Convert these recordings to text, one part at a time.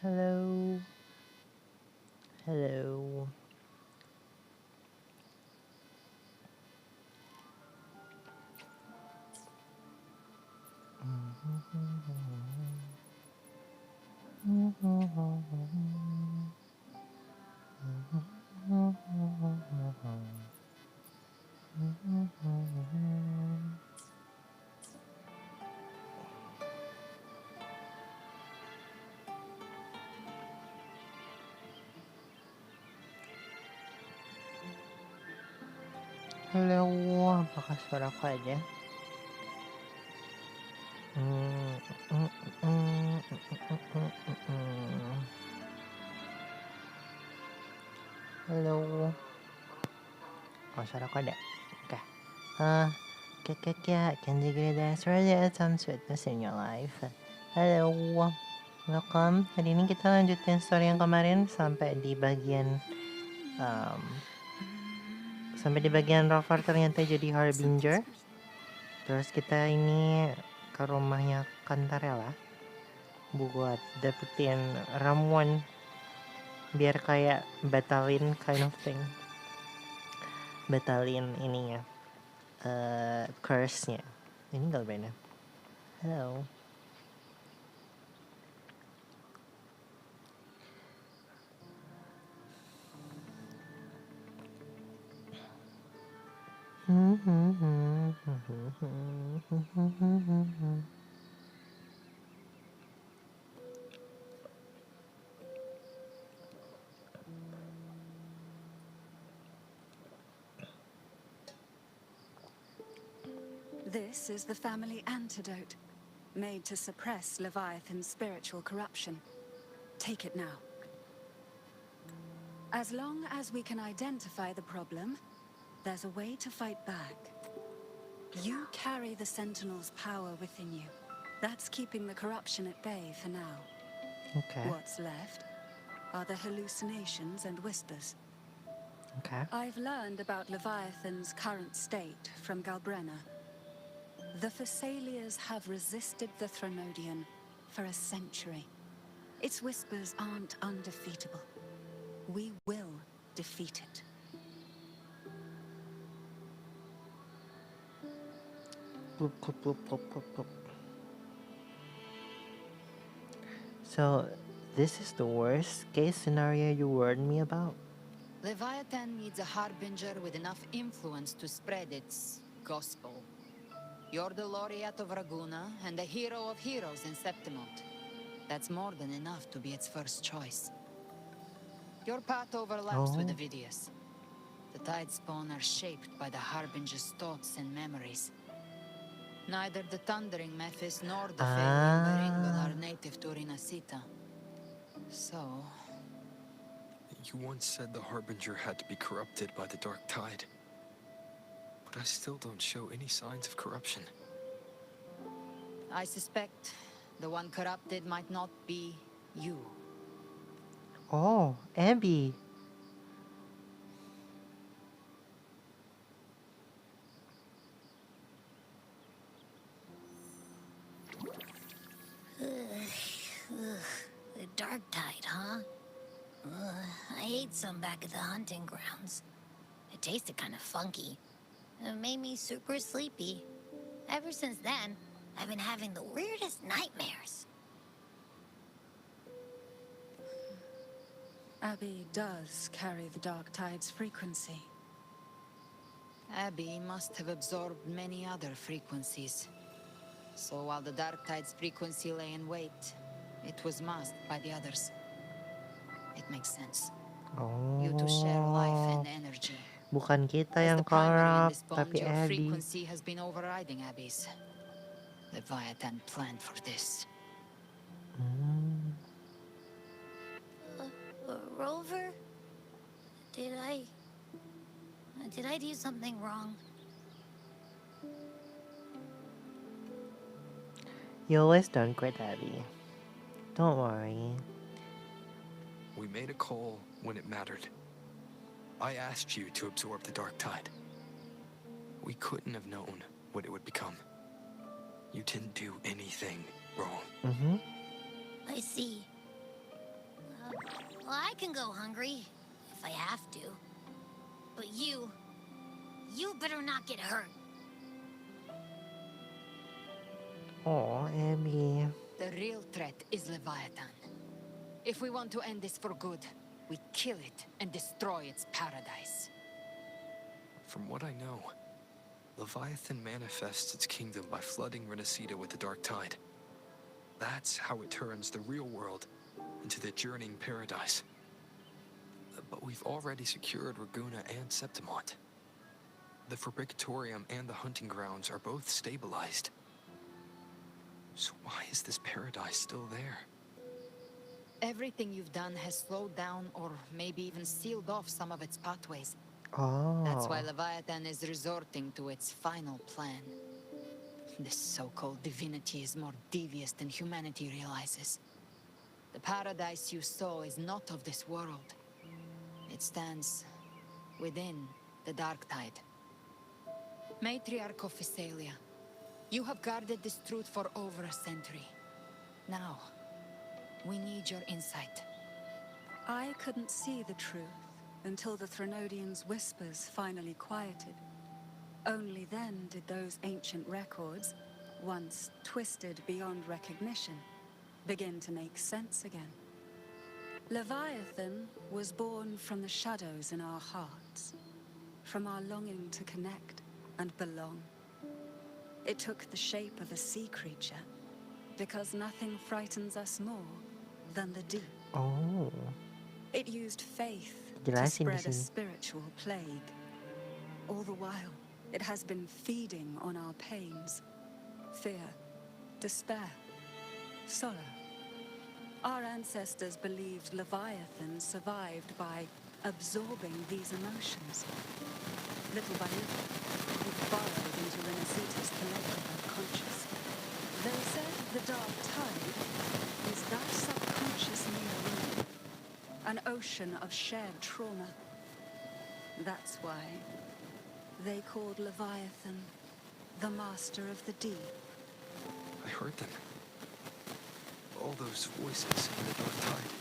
Hello. Hello. Hello, apakah suara aku ada? Halo. Oh, suara aku ada? Oke. Kyandi Gyuri that's really some sweetness in your life. Halo. Welcome. Hari ini kita lanjutin story yang kemarin sampai di bagian Rover ternyata jadi harbinger. Terus kita ini ke rumahnya Kantarella buat dapetin ramuan biar kayak batalin kind of thing. Batalin ininya. Curse-nya. Ini enggak benar. Hello. This is the family antidote, made to suppress Leviathan's spiritual corruption. Take it now. As long as we can identify the problem, there's a way to fight back. You carry the Sentinel's power within you. That's keeping the corruption at bay for now. Okay. What's left are the hallucinations and whispers. Okay. I've learned about Leviathan's current state from Galbrenna. The Thessalians have resisted the Threnodian for a century. Its whispers aren't undefeatable. We will defeat it. Bloop, bloop, bloop, bloop, bloop, bloop. So, this is the worst case scenario you warned me about? Leviathan needs a harbinger with enough influence to spread its gospel. You're the laureate of Raguna and the hero of heroes in Septimont. That's more than enough to be its first choice. Your path overlaps with Avidius. The Tidespawn are shaped by the harbinger's thoughts and memories. Neither the Thundering Mephis nor the Failing Beringal are native to Rinasita. So... You once said the Harbinger had to be corrupted by the Dark Tide. But I still don't show any signs of corruption. I suspect the one corrupted might not be you. Oh, Abby. The Dark Tide, huh? I ate some back at the hunting grounds. It tasted kind of funky. It made me super sleepy. Ever since then, I've been having the weirdest nightmares. Abby does carry the Dark Tide's frequency. Abby must have absorbed many other frequencies. So while the Dark Tide's frequency lay in wait, it was masked by the others. It makes sense. You two share life and energy. Bukan kita As yang the primary in corrupt, this bond, tapi your Abby. frequency has been overriding Abby's. Leviathan planned for this. Rover? Did I do something wrong? You always done great, Abby. Don't worry. We made a call when it mattered. I asked you to absorb the Dark Tide. We couldn't have known what it would become. You didn't do anything wrong. I see. I can go hungry, if I have to. But you better not get hurt. Oh, Abby. The real threat is Leviathan. If we want to end this for good, we kill it and destroy its paradise. From what I know, Leviathan manifests its kingdom by flooding Renacita with the dark tide. That's how it turns the real world into the journeying paradise. But we've already secured Raguna and Septimont. The Fabricatorium and the hunting grounds are both stabilized. So why is this paradise still there? Everything you've done has slowed down or maybe even sealed off some of its pathways. Oh. That's why Leviathan is resorting to its final plan. This so-called divinity is more devious than humanity realizes. The paradise you saw is not of this world. It stands within the dark tide. Matriarch of Physalia, you have guarded this truth for over a century. Now, we need your insight. I couldn't see the truth until the Threnodians' whispers finally quieted. Only then did those ancient records, once twisted beyond recognition, begin to make sense again. Leviathan was born from the shadows in our hearts, from our longing to connect and belong. It took the shape of a sea creature, because nothing frightens us more than the deep. Oh. It used faith to Jelasin di spread a sini. spiritual plague. All the while, it has been feeding on our pains, fear, despair, sorrow. Our ancestors believed Leviathan survived by absorbing these emotions. Little by little, it burrowed into Renacita's collective unconscious. They said the dark tide is that subconscious near, an ocean of shared trauma. That's why they called Leviathan the master of the deep. I heard them. All those voices in the dark tide.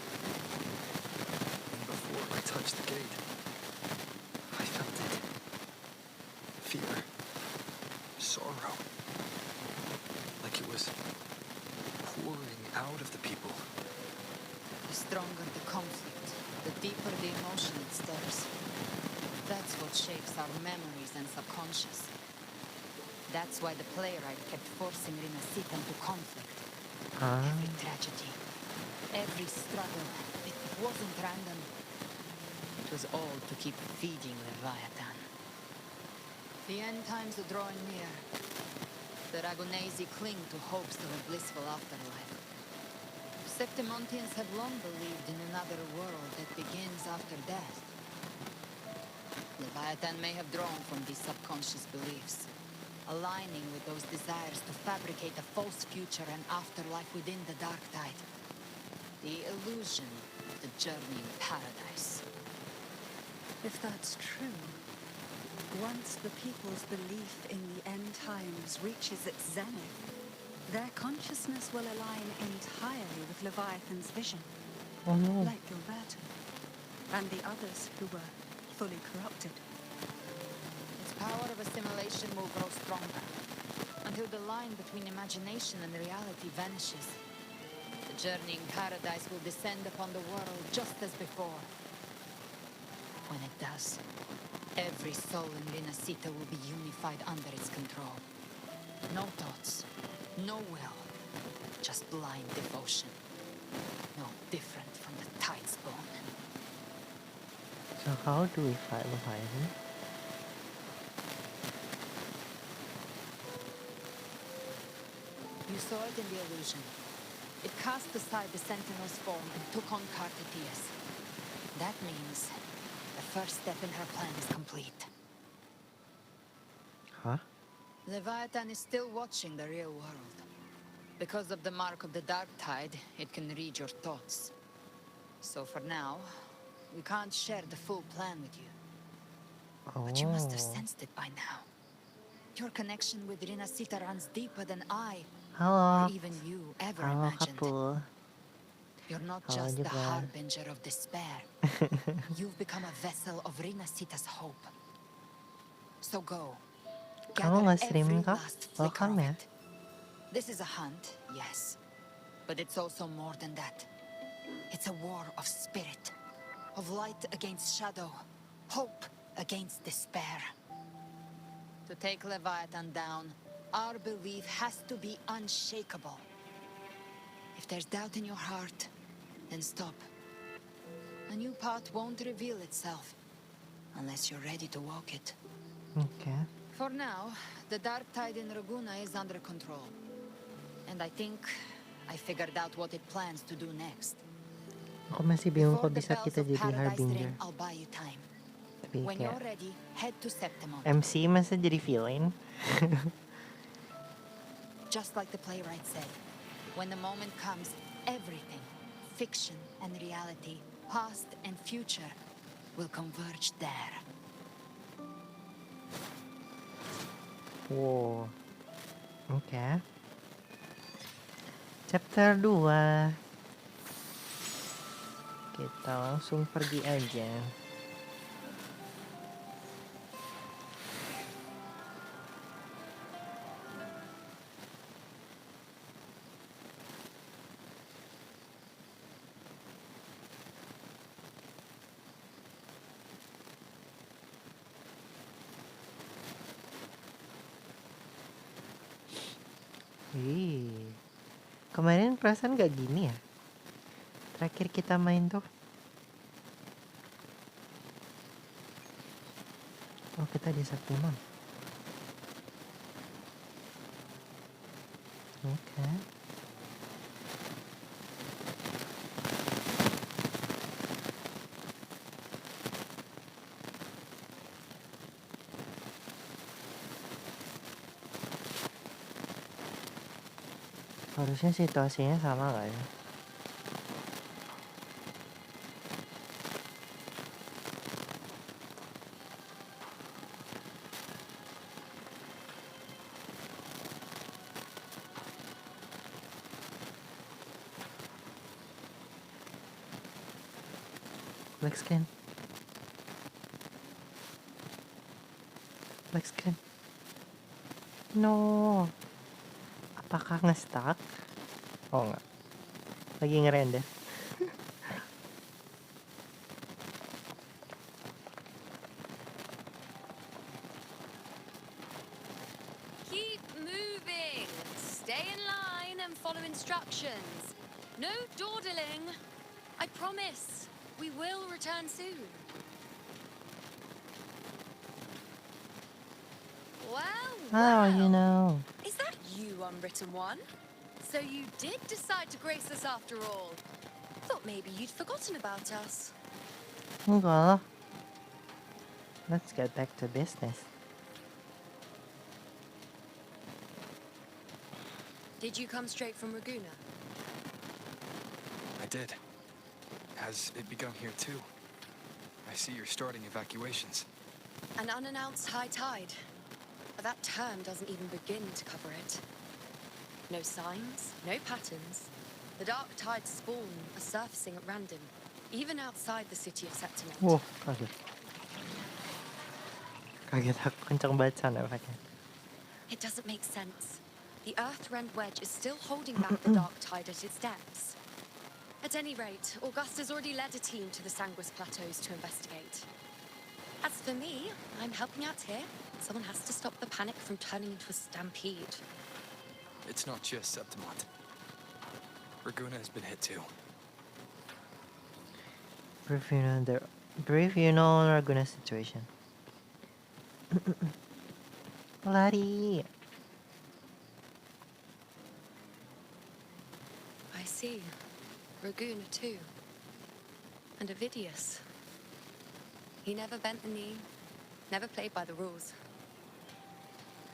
And before I touched the gate, I felt it. Fear. Sorrow. Like it was pouring out of the people. The stronger the conflict, the deeper the emotion it stirs. That's what shapes our memories and subconscious. That's why the playwright kept forcing Renacita into conflict. Every tragedy, every struggle, it wasn't random. It was all to keep feeding Leviathan. The end times are drawing near. The Ragunesi cling to hopes of a blissful afterlife. Septimontians have long believed in another world that begins after death. Leviathan may have drawn from these subconscious beliefs, aligning with those desires to fabricate a false future and afterlife within the dark tide. The illusion of the journeying paradise. If that's true, once the people's belief in the end times reaches its zenith, their consciousness will align entirely with Leviathan's vision, Oh no. like Gilberto, and the others who were fully corrupted. Its power of assimilation will grow stronger, until the line between imagination and reality vanishes. The journeying paradise will descend upon the world just as before. When it does, every soul in Renacita will be unified under its control. No thoughts, no will, just blind devotion. No different from the tide's bone. So how do we fight Leviathan? You saw it in the illusion. It cast aside the Sentinel's form and took on Cartetius. That means the first step in her plan is complete. Huh? Leviathan is still watching the real world. Because of the mark of the dark tide, it can read your thoughts. So for now, we can't share the full plan with you. But you must have Oh. sensed it by now. Your connection with Renacita runs deeper than I, Halo. or even you, ever Halo imagined. couple. You're not Halo just the juga. harbinger of despair. You've become a vessel of Rinasita's hope. So go. Kamu Gather nge-stream every kah? last flicker Welcome of ya. it. This is a hunt, yes. But it's also more than that. It's a war of spirit. Of light against shadow. Hope against despair. To take Leviathan down, our belief has to be unshakable. If there's doubt in your heart, then stop. A new path won't reveal itself unless you're ready to walk it. Oke. For now, the dark tide in Raguna is under control. And I think I figured out what it plans to do next. Aku masih bingung Before kok the bisa bells kita of jadi paradise harbinger. ring, I'll buy you time. Tapi When you're kayak ready, head to Septimont. MC masa jadi villain? Just like the playwright said, when the moment comes, everything, fiction and reality, past and future, will converge there. Wow. Oke. Chapter 2. Kita langsung pergi aja. Kemarin perasaan gak gini ya? Terakhir kita main tuh. Oh, kita di Septimon. Oke. Harusnya situasinya sama gak ya? Black scan. Black scan. No. Apakah nge-stuck? Oh enggak. Lagi ngerender. Keep moving. Stay in line and follow instructions. No dawdling. I promise. We will return soon. Well, How you well. know? Is that you, unwritten one? So you did decide to grace us after all. Thought maybe you'd forgotten about us. Enggak lah. Let's get back to business. Did you come straight from Raguna? I did. Has it begun here too? I see you're starting evacuations. An unannounced high tide. But that term doesn't even begin to cover it. No signs, no patterns. The dark tide's spawn are surfacing at random, even outside the city of Septimont. Wow, kaget. Kaget aku kencang banget sana pakai. It doesn't make sense. The Earth-rend wedge is still holding back the dark tide at its depths. At any rate, Augusta's already led a team to the Sanguis Plateaus to investigate. As for me, I'm helping out here. Someone has to stop the panic from turning into a stampede. It's not just Septimont. Raguna has been hit too. Brief you know Raguna situation. Lari. I see. Raguna too. And Ovidius. He never bent the knee, never played by the rules.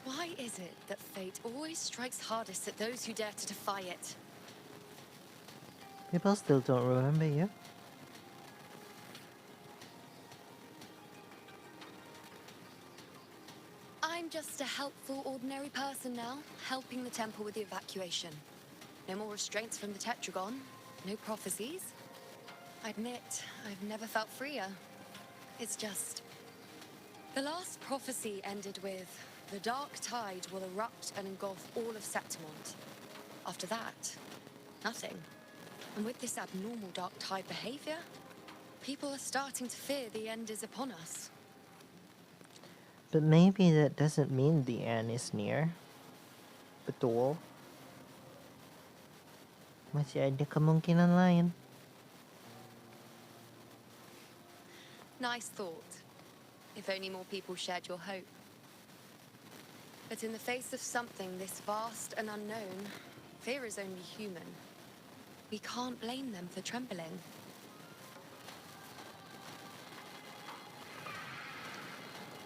Why is it that fate always strikes hardest at those who dare to defy it? People still don't remember you. I'm just a helpful, ordinary person now, helping the temple with the evacuation. No more restraints from the Tetragon. no prophecies. I admit, I've never felt freer. It's just... The last prophecy ended with, the dark tide will erupt and engulf all of Septimont. After that, nothing. And with this abnormal dark tide behavior, people are starting to fear the end is upon us. But maybe that doesn't mean the end is near. Betul. Masih ada kemungkinan lain. Nice thought. If only more people shared your hope. But in the face of something this vast and unknown, fear is only human. We can't blame them for trembling.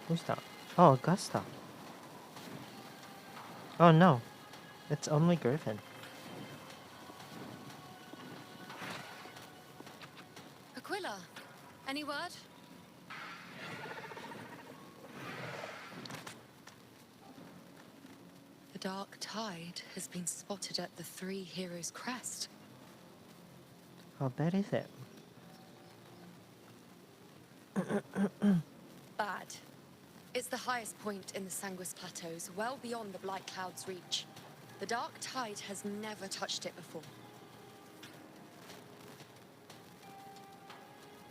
Who's that? Oh, Augusta. Oh no. It's only Griffin. Aquila, any word? The dark tide has been spotted at the Three Heroes' Crest. How bad is it? Bad. It's the highest point in the Sanguis Plateaus, well beyond the Blight Cloud's reach. The dark tide has never touched it before.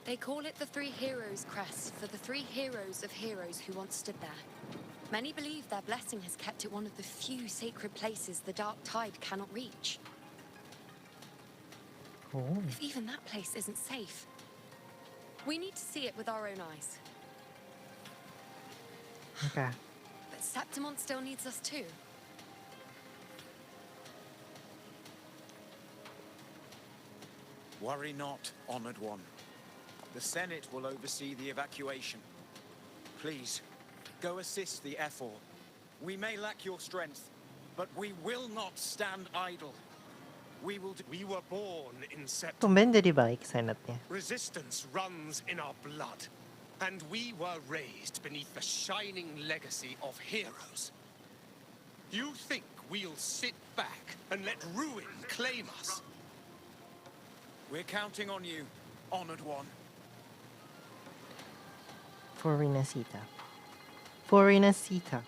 They call it the Three Heroes' Crest for the three heroes of heroes who once stood there. Many believe their blessing has kept it one of the few sacred places the dark tide cannot reach. Oh. If even that place isn't safe, we need to see it with our own eyes. Okay. But Septimont still needs us too. Worry not, honored one. The Senate will oversee the evacuation. Please, go assist the Ethel. We may lack your strength, but we will not stand idle. We were born in September. Tumben jadi baik senatnya. Resistance runs in our blood, and we were raised beneath the shining legacy of heroes. You think we'll sit back and let ruin claim us? We're counting on you, honored one. For Renacita. For Renacita.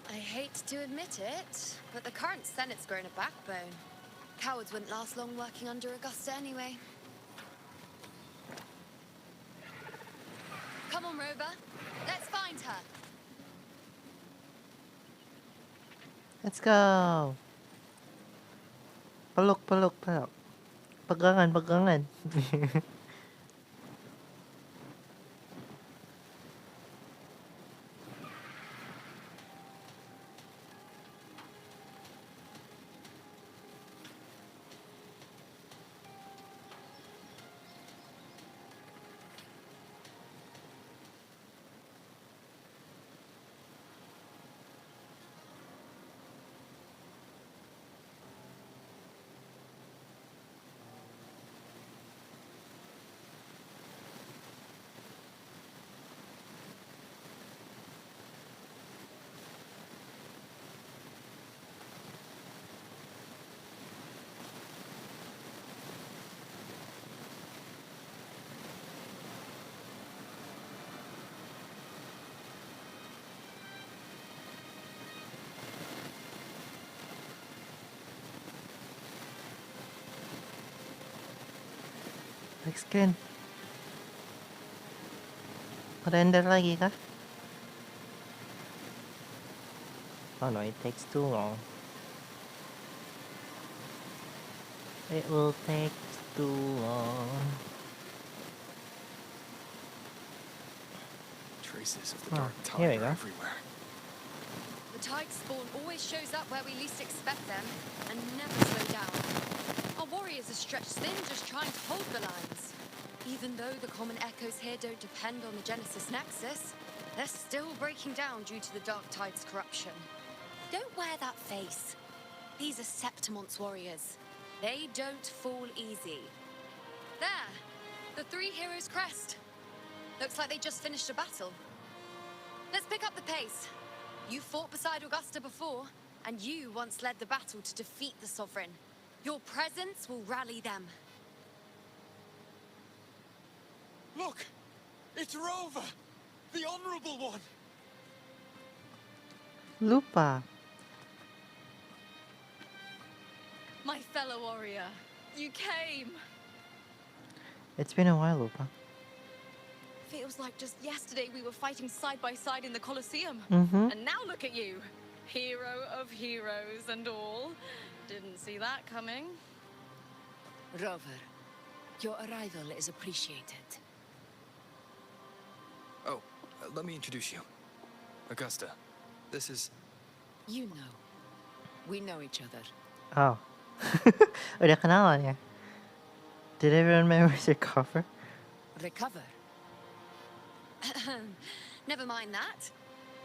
I hate to admit it, but the current Senate's grown a backbone. Cowards wouldn't last long working under Augusta anyway. Come on, Rover. Let's find her. Let's go. Peluk, peluk, peluk. Pegangan, pegangan. Next scan. Render lagi kah? Oh no, it takes too long. It will take too long. Traces of the dark here we tide are go. everywhere. The tide spawn always shows up where we least expect them, and never slow down. Our warriors are stretched thin just trying to hold the lines. Even though the common echoes here don't depend on the Genesis Nexus, they're still breaking down due to the dark tide's corruption. Don't wear that face. These are Septimont's warriors. They don't fall easy. There! The Three Heroes' Crest. Looks like they just finished a battle. Let's pick up the pace. You fought beside Augusta before. And you once led the battle to defeat the Sovereign. Your presence will rally them. Look! It's Rover! The Honorable One! Lupa. My fellow warrior, you came! It's been a while, Lupa. Feels like just yesterday we were fighting side by side in the Colosseum. Mm-hmm. And now look at you. Hero of heroes and all. Didn't see that coming. Rover, your arrival is appreciated. Oh, let me introduce you. Augusta, this is... You know. We know each other. Oh. Udah kenalan ya? Did everyone memorize your cover? Recover. Never mind that.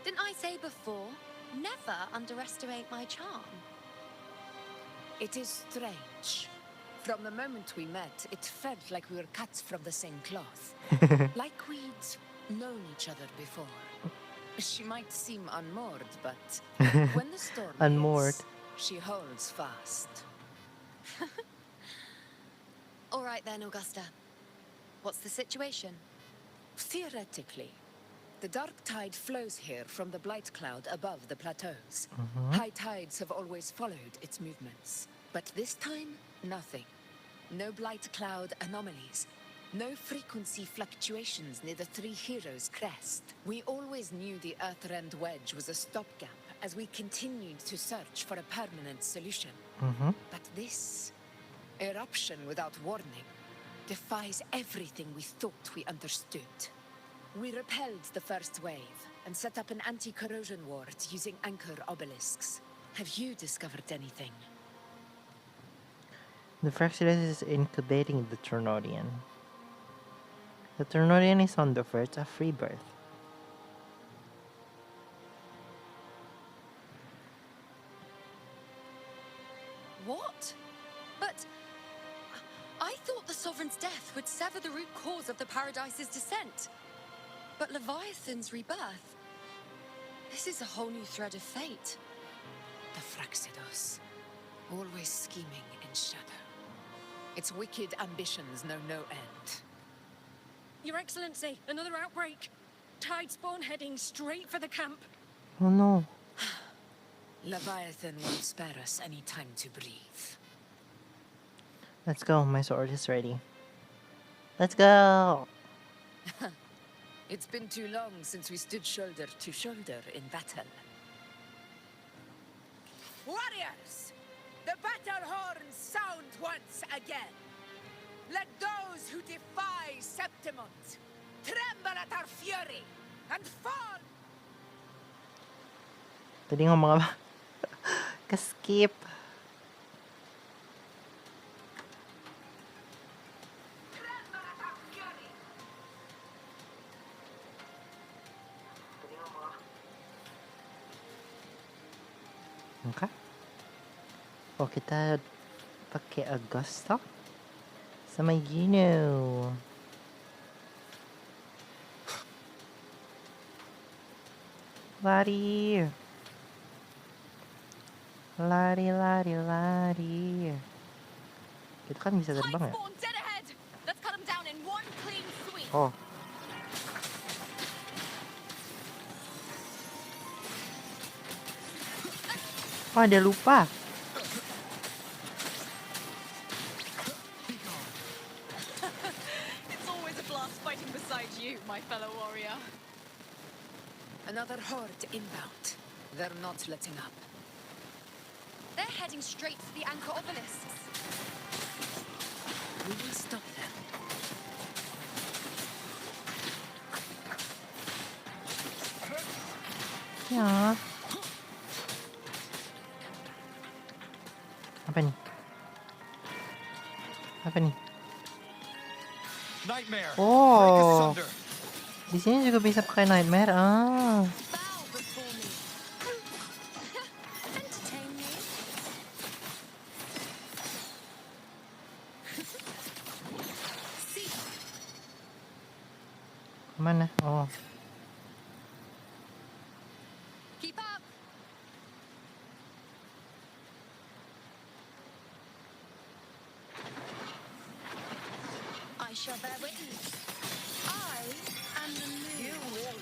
Didn't I say before, never underestimate my charm? It is strange. From the moment we met, it felt like we were cut from the same cloth. Like we'd known each other before. She might seem unmoored, but when the storm Unmoored. hits, she holds fast. All right then, Augusta. What's the situation? Theoretically, the dark tide flows here from the blight cloud above the plateaus. Mm-hmm. High tides have always followed its movements. But this time, nothing. No blight cloud anomalies. No frequency fluctuations near the Three Heroes crest. We always knew the Earthrend Wedge was a stopgap as we continued to search for a permanent solution. Mm-hmm. But this eruption without warning defies everything we thought we understood. We repelled the first wave and set up an anti-corrosion ward using anchor obelisks. Have you discovered anything? The Fraxidus is incubating the Ternodian. The Ternodian is on the verge of rebirth. What? But I thought the Sovereign's death would sever the root cause of the Paradise's descent. But Leviathan's rebirth? This is a whole new thread of fate. The Fraxidos, always scheming in shadow. Its wicked ambitions know no end. Your Excellency, another outbreak. Tide spawn heading straight for the camp. Oh no. Leviathan won't spare us any time to breathe. Let's go, my sword is ready. Let's go! It's been too long since we stood shoulder to shoulder in battle. Warriors! The battle horns sound once again! Let those who defy Septimont tremble at our fury and fall! Tadi ngomong apa? Ke-skip. Tremble at our fury! Okay. Oh, kita pakai Augusta sama Gino. Lari. Lari, lari, lari. Kita kan bisa terbang ya? Tide spawn dead ahead! Let's cut them down in one clean sweep! Oh. Oh, ada lupa. It's always a blast fighting beside you, my fellow warrior. Another horde inbound. They're not letting up. They're heading straight for the anchor obelisks. We will stop them. Ya. Apa nih? Apa nih? Nightmare! Oh. Break asunder. Di sini juga bisa pakai nightmare. Ah. Bow before me. Entertain me. See, Kemana? Oh. keep up. shall bear witness. I am the moon. You will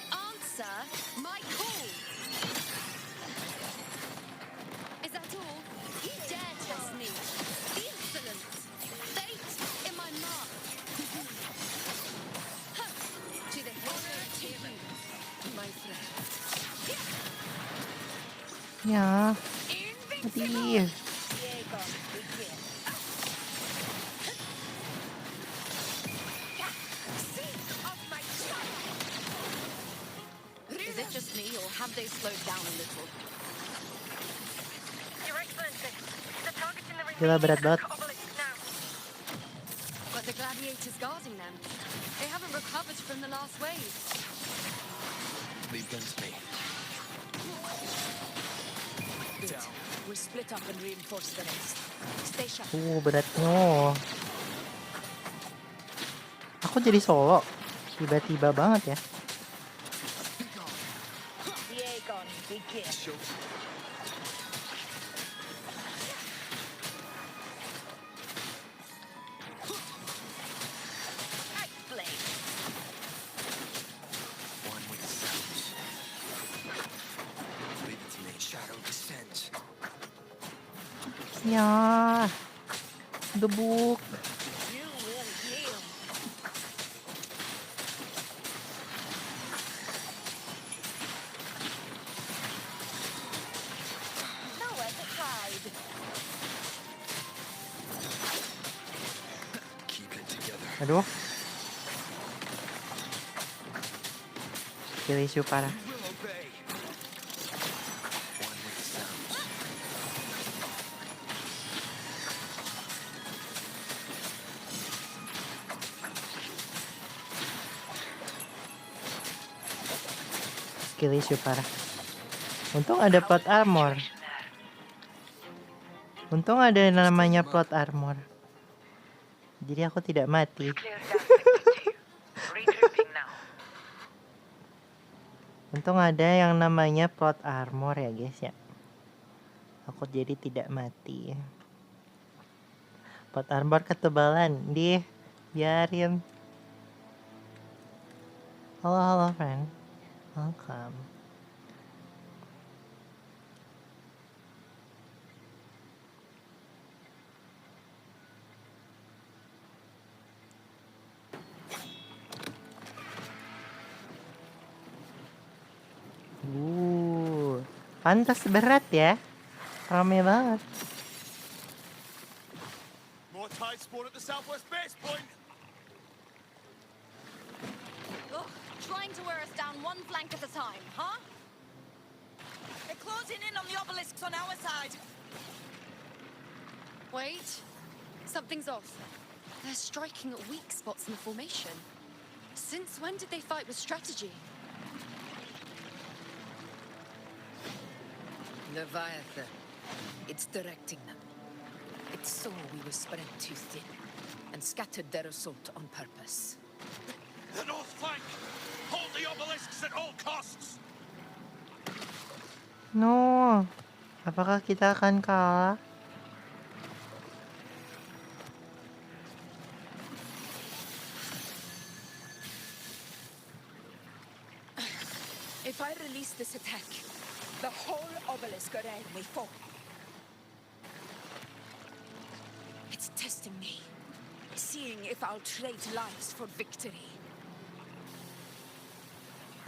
Answer my call. Is that all? You dare test me? The insolence! Fate in my mark. To the honor to you, my friend. Ya. Invincible! Aduh. Is it just me, or have they slowed down a little? Your Excellency, the target's in the Gila, berat banget. obelisk now. But the gladiators guarding them, they haven't recovered from the last wave. Leave them to me. Down. We'll split up and reinforce the rest. Stay sharp. Beratnya. Aku jadi solo. Tiba-tiba banget ya. One with the sounds. Leave it to me. Shadow descends. Ya. Gebuk. Keep it together. Aduh. Skill issue parah. Will obey. One with the sounds. Skill issue parah. Untung ada plot armor. Untung ada namanya plot armor. Jadi aku tidak mati. Untung ada yang namanya plot armor ya guys ya. Aku jadi tidak mati. Plot armor ketebalan. Biarin. Halo friend. Welcome. Pantas berat ya. Rame banget. More tide spawn at the southwest base point. Ugh, trying to wear us down one flank at a time, huh? They're closing in on the obelisks on our side. Wait, something's off. They're striking at weak spots in the formation. Since when did they fight with strategy? Leviathan. It's directing them. It saw we were spread too thin and scattered their assault on purpose. The north flank! Hold the obelisks at all costs! No. Apakah kita akan kalah? If I release this attack, the whole obelisk array may fall. It's testing me, seeing if I'll trade lives for victory.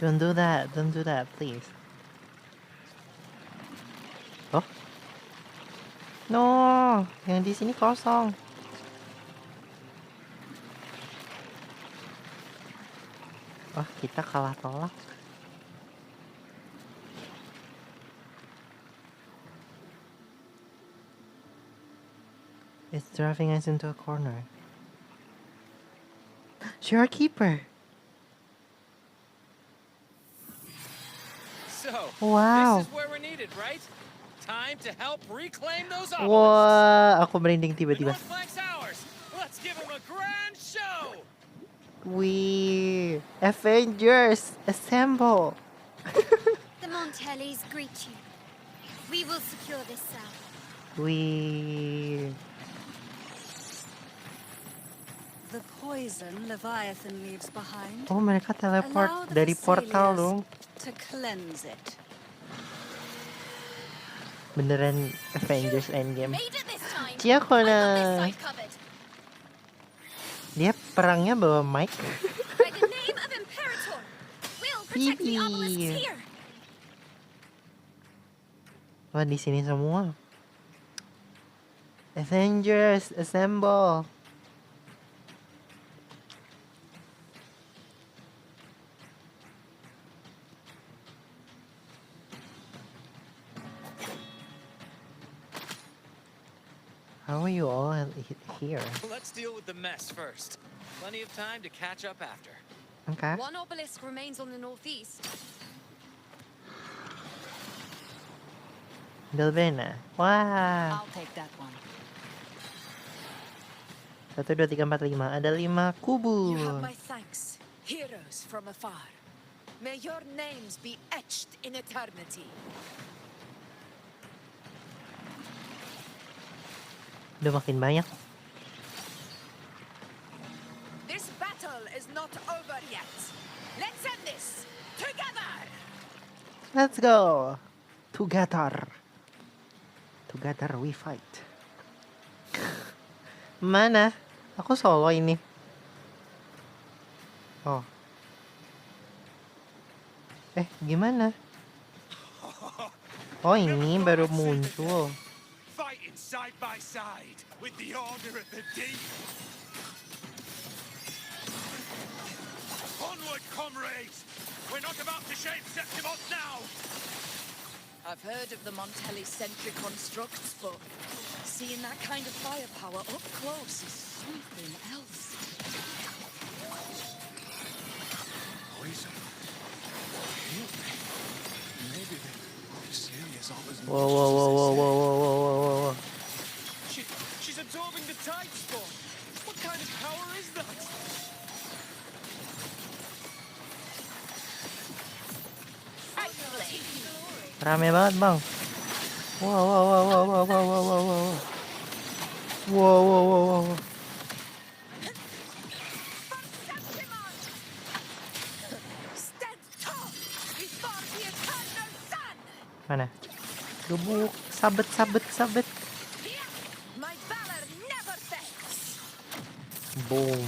Don't do that, please. Oh. No, yang di sini kosong. Wah, kita kalah tolak. It's driving us into a corner. You're a keeper. So, Wow. this is where we're needed, right? Time to help reclaim those obelisks. Wah, aku merinding The tiba-tiba. North flank's ours. Let's give them a grand show. We Avengers assemble. The Montellis greet you. We will secure this cell. We the poison Leviathan leaves behind, Oh, mereka teleport allow the dari portal Thessalians dong. to cleanse it. Beneran Avengers Endgame. Made it this time. Cia I got this kona. side covered. Dia perangnya bawa mic. By the name of Imperator, we'll protect the obelisks Hihi. here. Wah, di sini semua. Avengers assemble. How are you all here? Let's deal with the mess first. Plenty of time to catch up after. Okay. One obelisk remains on the northeast. Delvena. Wah. I'll take that one. 1, 2, 3, 4, 5. Ada 5 kubu. You have my thanks, heroes from afar. May your names be etched in eternity. Udah makin banyak. This battle is not over yet. Let's end this together. Let's go. Together. Together we fight. Mana? Aku solo ini. Oh. Gimana? Oh, ini baru muncul. Fighting side by side with the Order of the Deep. Onward, comrades! We're not about to shave Septimos now! I've heard of the Montelli-centric constructs, but seeing that kind of firepower up close is something else. Poison. Maybe the Thessalians aren't as Whoa, whoa, whoa, whoa, whoa, whoa, whoa, whoa, whoa. She's absorbing the tide spawn. What kind of power is that? Rame banget, Bang. Wow, wow, wow, wow, wow, wow, wow, wow, wow. Wow, wow, wow, wow. Mana? Gebuk, sabet, sabet, sabet. My valor never fails. Boom.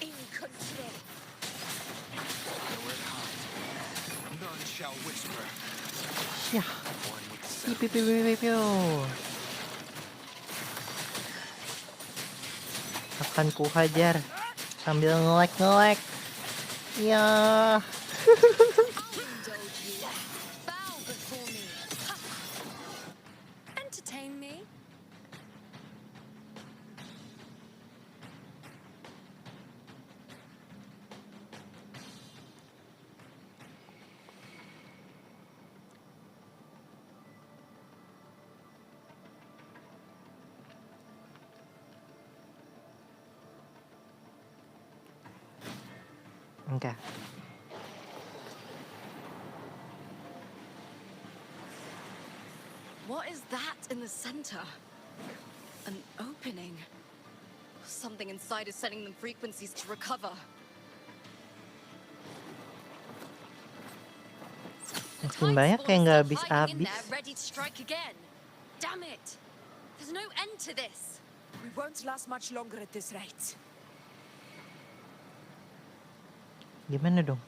In control. nowhere to hide. None shall whisper. Yah. One with Piu, seven. piu, piu, piu, piu, piu. Akan ku hajar sambil ngelek-ngelek. Ya. Bow before me. Entertain me. Oke. What is that in the center? An opening. Something inside is sending them frequencies to recover. Makin banyak yang nggak Hiding in habis-habis. there, ready to strike again. Damn it! There's no end to this. We won't last much longer at this rate. Gimana dong?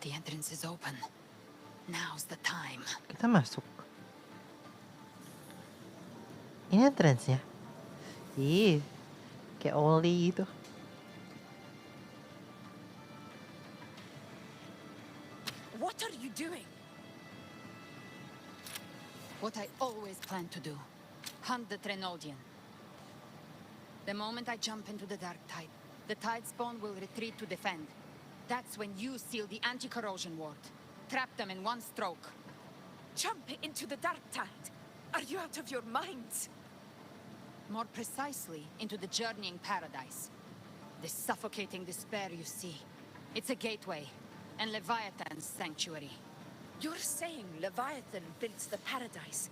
The entrance is open. Now's the time. Kita masuk. Ini entrance-nya. Ih, kayak oli gitu. What are you doing? What I always planned to do. Hunt the Trenodian. The moment I jump into the dark tide, the tide spawn will retreat to defend. That's when you seal the anti-corrosion ward. Trap them in one stroke. Jump into the dark tide. Are you out of your minds? More precisely, into the journeying paradise. The suffocating despair you see. It's a gateway, and Leviathan's sanctuary. You're saying Leviathan built the paradise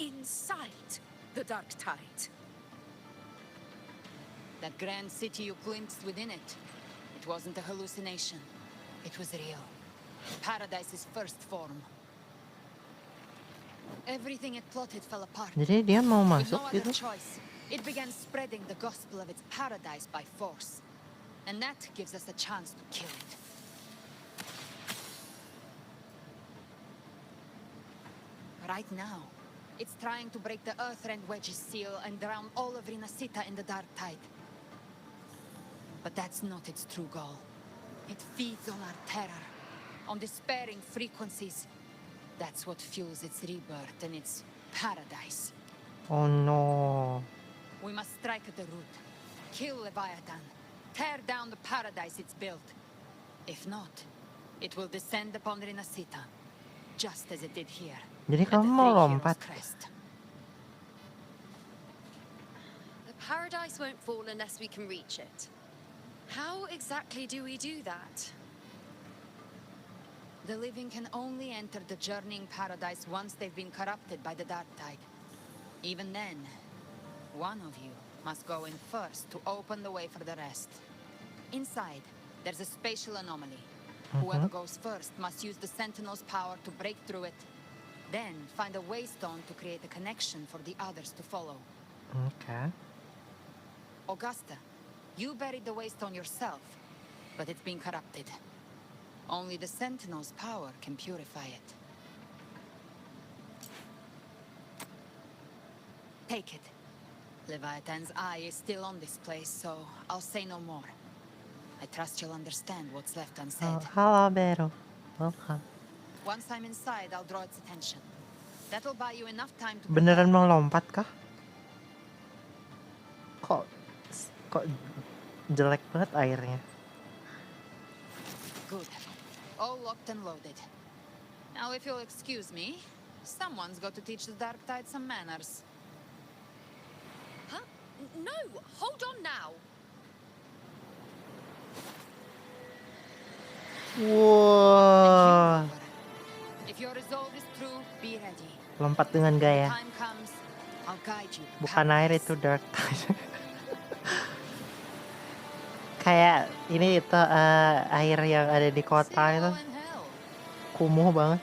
inside the Dark Tide? That grand city you glimpsed within it, it wasn't a hallucination. It was real. Paradise's first form. Everything it plotted fell apart. Jadi dia mau With masuk no gitu? other choice, it began spreading the gospel of its paradise by force. And that gives us a chance to kill it. Right now, it's trying to break the Earthrend Wedge's seal and drown all of Rinasita in the Dark Tide. But that's not its true goal. It feeds on our terror, on despairing frequencies. That's what fuels its rebirth and its paradise. Oh no. We must strike at the root. Kill Leviathan. Tear down the paradise it's built. If not, it will descend upon Rinasita, just as it did here. Jadi at the kamu mau Three Heroes' lompat? Crest. The paradise won't fall unless we can reach it. How exactly do we do that? The living can only enter the journeying paradise once they've been corrupted by the Dark Tide. Even then, one of you must go in first to open the way for the rest. Inside, there's a spatial anomaly. Whoever goes first must use the Sentinel's power to break through it. Then, find a waystone to create a connection for the others to follow. Okay. Augusta, you buried the waystone yourself, but it's been corrupted. Only the Sentinel's power can purify it. Take it. Leviathan's eye is still on this place, so I'll say no more. I trust you'll understand what's left unsaid. Oh, halo Bero. Welcome. Once I'm inside, I'll draw its attention. That'll buy you enough time to Beneran mau lompat kah? Kok jelek banget airnya? Good. All locked and loaded. Now, if you'll excuse me, someone's got to teach the Dark Tide some manners. Huh? No! Hold on now! Wow. If your resolve is true, be ready. Lompat dengan gaya. Time comes, I'll guide you. Bukan air itu Dark Tide. Kayak ini itu air yang ada di kota itu. Kumuh banget.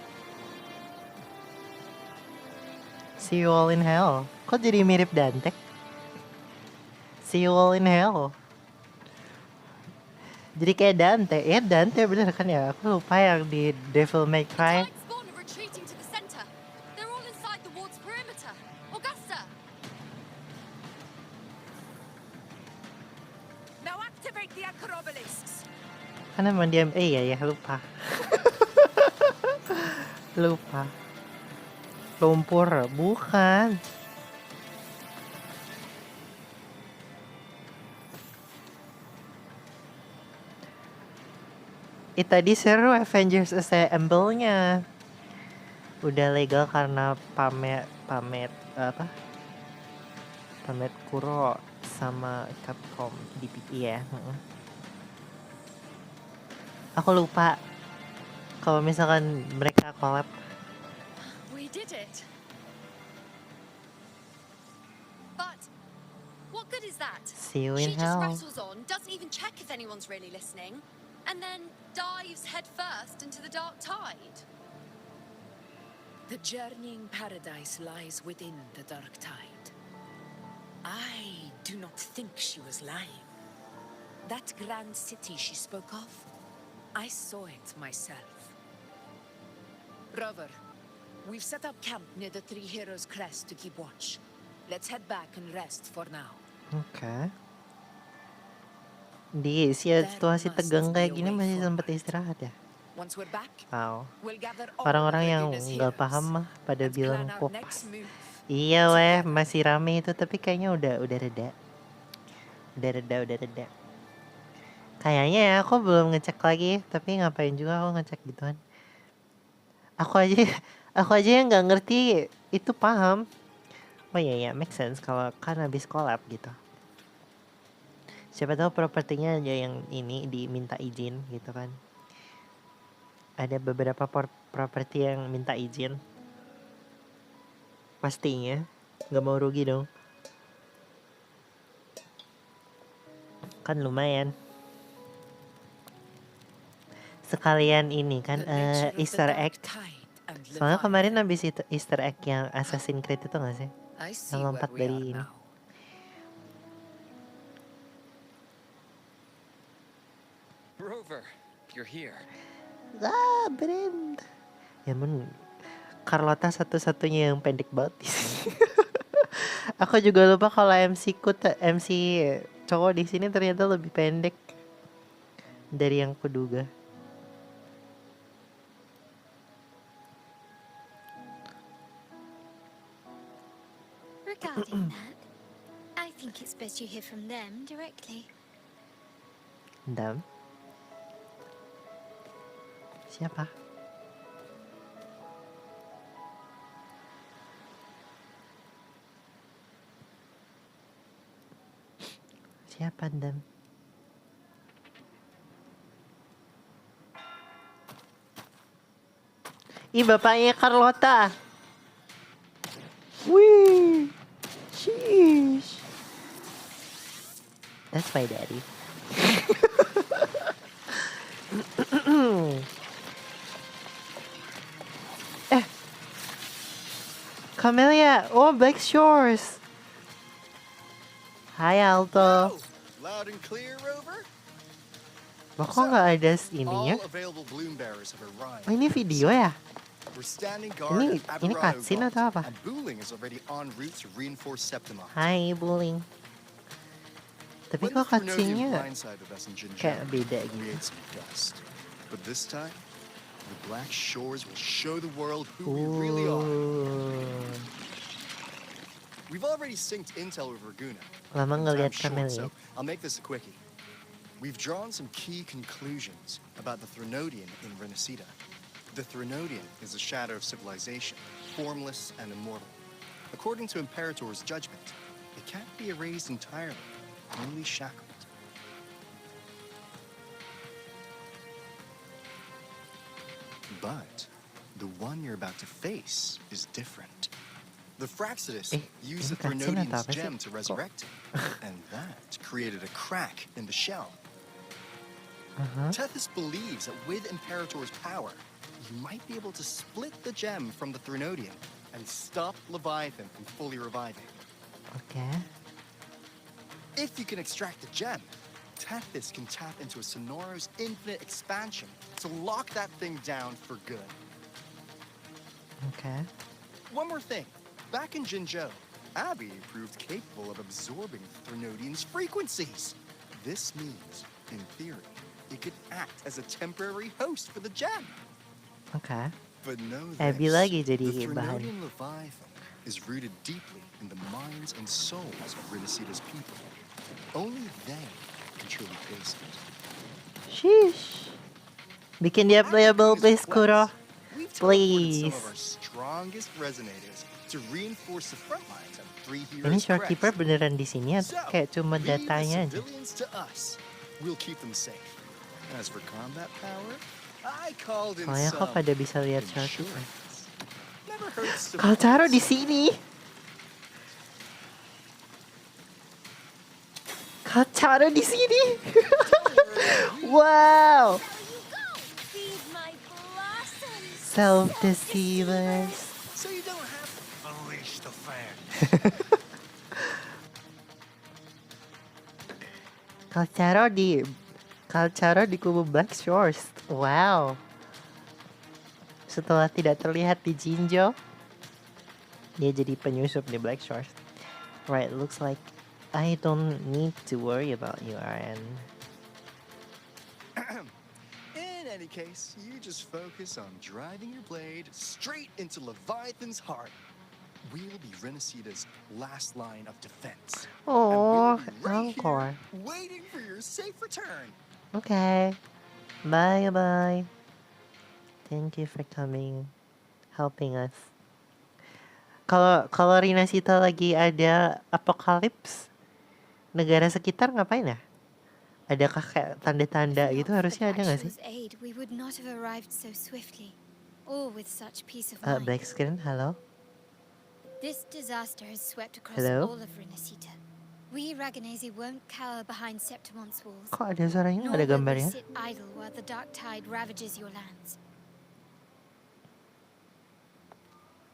See you all in hell. Kok jadi mirip Dante? See you all in hell. Jadi kayak Dante. Ya Dante bener kan ya? Aku lupa yang di Devil May Cry. Spawn are retreating to the center. They're all inside the ward's perimeter. Augusta! Now activate the anchor obelisks. Kan emang dia ya lupa. Lupa. Lumpur bukan. Tadi seru Avengers Assemble-nya. Udah legal karena pamet Kuro sama Capcom di PC ya. Aku lupa kalau misalkan mereka collab. We did it. But what good is that? See you in She just hell. rattles on, doesn't even check if anyone's really listening, and then dives headfirst into the Dark Tide. The journeying paradise lies within the Dark Tide. I do not think she was lying. That grand city she spoke of, I saw it myself. Rover, we've set up camp near the Three Heroes' Crest to keep watch. Let's head back and rest for now. Oke. Di situasi tegang kayak gini masih sempat istirahat ya? Once we're back, Wow. we'll gather all Orang-orang yang Raguna's nggak heroes paham mah pada and bilang plan our kok next move. iya weh masih rame itu tapi kayaknya udah reda. Udah reda. Kayaknya ya aku belum ngecek lagi tapi ngapain juga aku ngecek gituan. Aku aja yang nggak ngerti itu paham. Oh iya make sense kalau kan habis collab gitu. Siapa tahu propertinya aja yang ini diminta izin gitu kan. Ada beberapa properti yang minta izin. Pastinya nggak mau rugi dong. Kan lumayan. Sekalian ini kan Easter egg. Soalnya kemarin habis itu Easter egg yang Assassin's Creed itu gak sih? Yang lompat dari ini. Rover, you're here. Brand. Ya men, Carlota satu-satunya yang pendek banget di sini. Aku juga lupa kalau MC cowok di sini ternyata lebih pendek dari yang kuduga. Regarding that, I think it's best you hear from them directly. Dam? Siapa? Siapa Dam? Ih, bapaknya Carlota. Wih. Sheesh. That's my daddy. Camellia. Oh, Black Shores. Hai Alto. Loud and clear, Rover. Loh, kok nggak ada ininya? Oh, ini video ya? Ini cutscene atau apa? Hai Bulling. Tapi kok cutscene-nya kayak beda gitu. But this time, the Black Shores will show the world who we really are. We've already synced intel with Raguna. Lama ngeliat Camellia. So I'll make this a quickie. We've drawn some key conclusions about the Threnodian in Renacida. The Threnodian is a shadow of civilization, formless and immortal. According to Imperator's judgment, it can't be erased entirely, only shackled. But the one you're about to face is different. The Fraxidus used the Threnodian's gem to resurrect him, and that created a crack in the shell. Tethys believes that with Imperator's power, you might be able to split the gem from the Threnodian and stop Leviathan from fully reviving. Okay. If you can extract the gem, Tethys can tap into a Sonoro's infinite expansion to lock that thing down for good. Okay. One more thing. Back in Jinzhou, Abby proved capable of absorbing the Threnodian's frequencies. This means, in theory, it could act as a temporary host for the gem. Okay. But know Abby this, lagi jadi the bahan. Threnodian Leviathan is rooted deeply in the minds and souls of Renacida's people. Only they can truly face it. Sheesh. Bikin dia playable please, Kuro. Please. Please. Some of our strongest resonators to reinforce the front lines of 3 Ini heroes. Shorekeeper beneran di sini atau kayak cuma leave the datanya aja? civilians to us. We'll keep them safe. As for combat power, I called in Soalnya kok some pada bisa lihat Shorekeeper? insurance. Never hurts to Kalcaro di sini. Kalcaro di sini. Wow. Self-deceivers. So you don't have to unleash the fan. Kalcaro di kubu Black Shores. Wow. Setelah tidak terlihat di Jinzhou, dia jadi penyusup di Black Shores. Right, looks like I don't need to worry about you, Aaron. In any case, you just focus on driving your blade straight into Leviathan's heart. We'll be Renacida's last line of defense. Oh, and we'll be encore. here waiting for your safe return. Okay. Bye-bye. Thank you for coming, helping us. Kalau Renacida lagi ada apokalips, negara sekitar ngapain ya? Adakah kayak tanda-tanda If gitu not for harusnya ada nggak sih? Blackshaw's aid, we would not have arrived so swiftly, or with such peace of mind. Black screen, halo? This disaster has swept across Hello? all of Renacita. We Raganese won't cower behind Septimon's walls, Kok ada suaranya? nor Ada will we gambarnya? sit idle while the dark tide ravages your lands.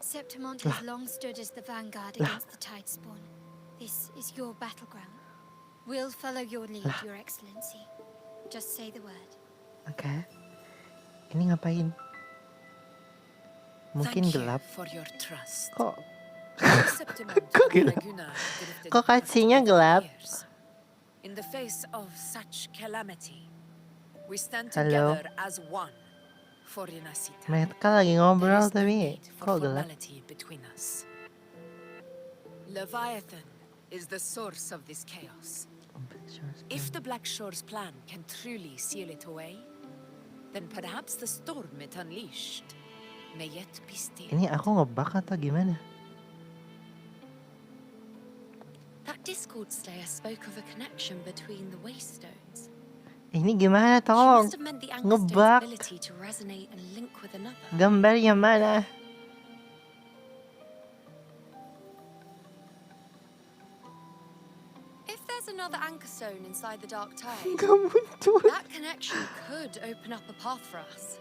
Septimont has long stood as the vanguard against the tide spawn. This is your battleground. We'll follow your lead, Your Excellency. Just say the word. Oke. Ini ngapain? Mungkin Thank gelap. you for your trust. Kok Septimont Kok and gelap? Laguna drifted Kok apart cutscene-nya over gelap? years. In the face of such calamity, we stand Halo? together as one for Renacita. Mereka lagi There ngobrol is no tapi need for kok gelap? formality between us. Leviathan is the source of this chaos. If the Black Shore's plan can truly seal it away, then perhaps the storm it unleashed may yet be stilled. Ini aku ngebug atau gimana? That Discord slayer spoke of a connection between the Waystones. Ini gimana? She Tolong. must have meant the Anchorstone's Ngebug. ability to resonate and link with another. Gambarnya mana? If there's another Anchorstone inside the Dark Tide, Nggak muncul. that connection could open up a path for us.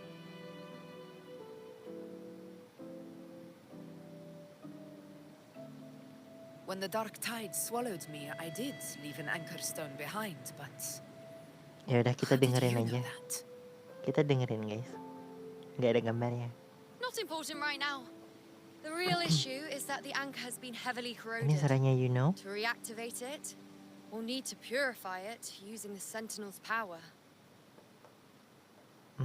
When the dark tide swallowed me, I did leave an anchor stone behind, but Ya udah kita how did dengerin you aja. know that? Kita dengerin guys. Nggak ada gambarnya. Not important right now. The real issue is that the anchor has been heavily Ini corroded. suaranya you know. To reactivate it, we'll need to purify it using the Sentinel's power.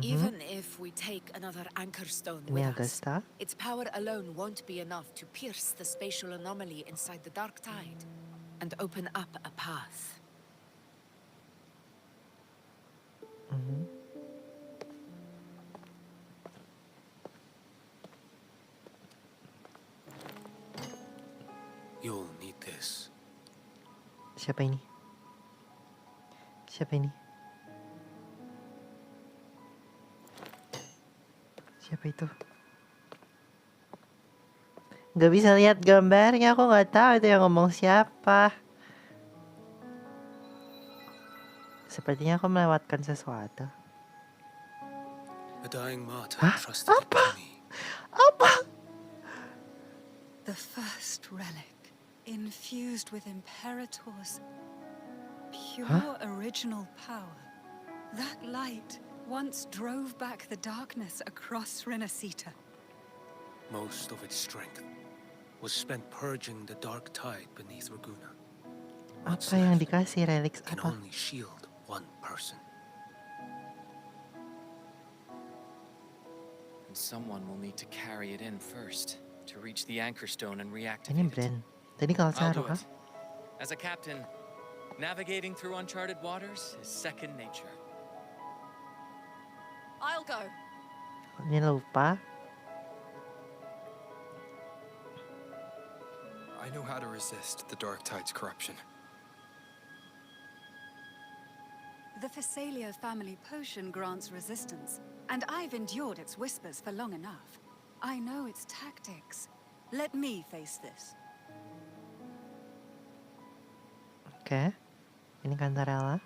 Even if we take another anchor stone Ini with us, Augusta. its power alone won't be enough to pierce the spatial anomaly inside the dark tide and open up a path. You'll need this. Siapa ini? Siapa ini? Siapa itu? Gak bisa lihat gambarnya, aku nggak tahu itu yang ngomong siapa. Sepertinya aku melewatkan sesuatu. A dying martyr Hah? trusted it to me. Apa? The first relic, infused with Imperator's pure original power. That light once drove back the darkness across Renacita. Most of its strength was spent purging the dark tide beneath Laguna. Apa yang dikasih relics Can apa? only shield one person. And someone will need to carry it in first to reach the anchor stone and Ini reactivate it. brand. Tadi kalau I'll Saru do kah? it. As a captain, navigating through uncharted waters is second nature. I'll go. Ini lupa. I know how to resist the dark tide's corruption. The Phasalia family potion grants resistance, and I've endured its whispers for long enough. I know its tactics. Let me face this. Oke. Ini Kantarella.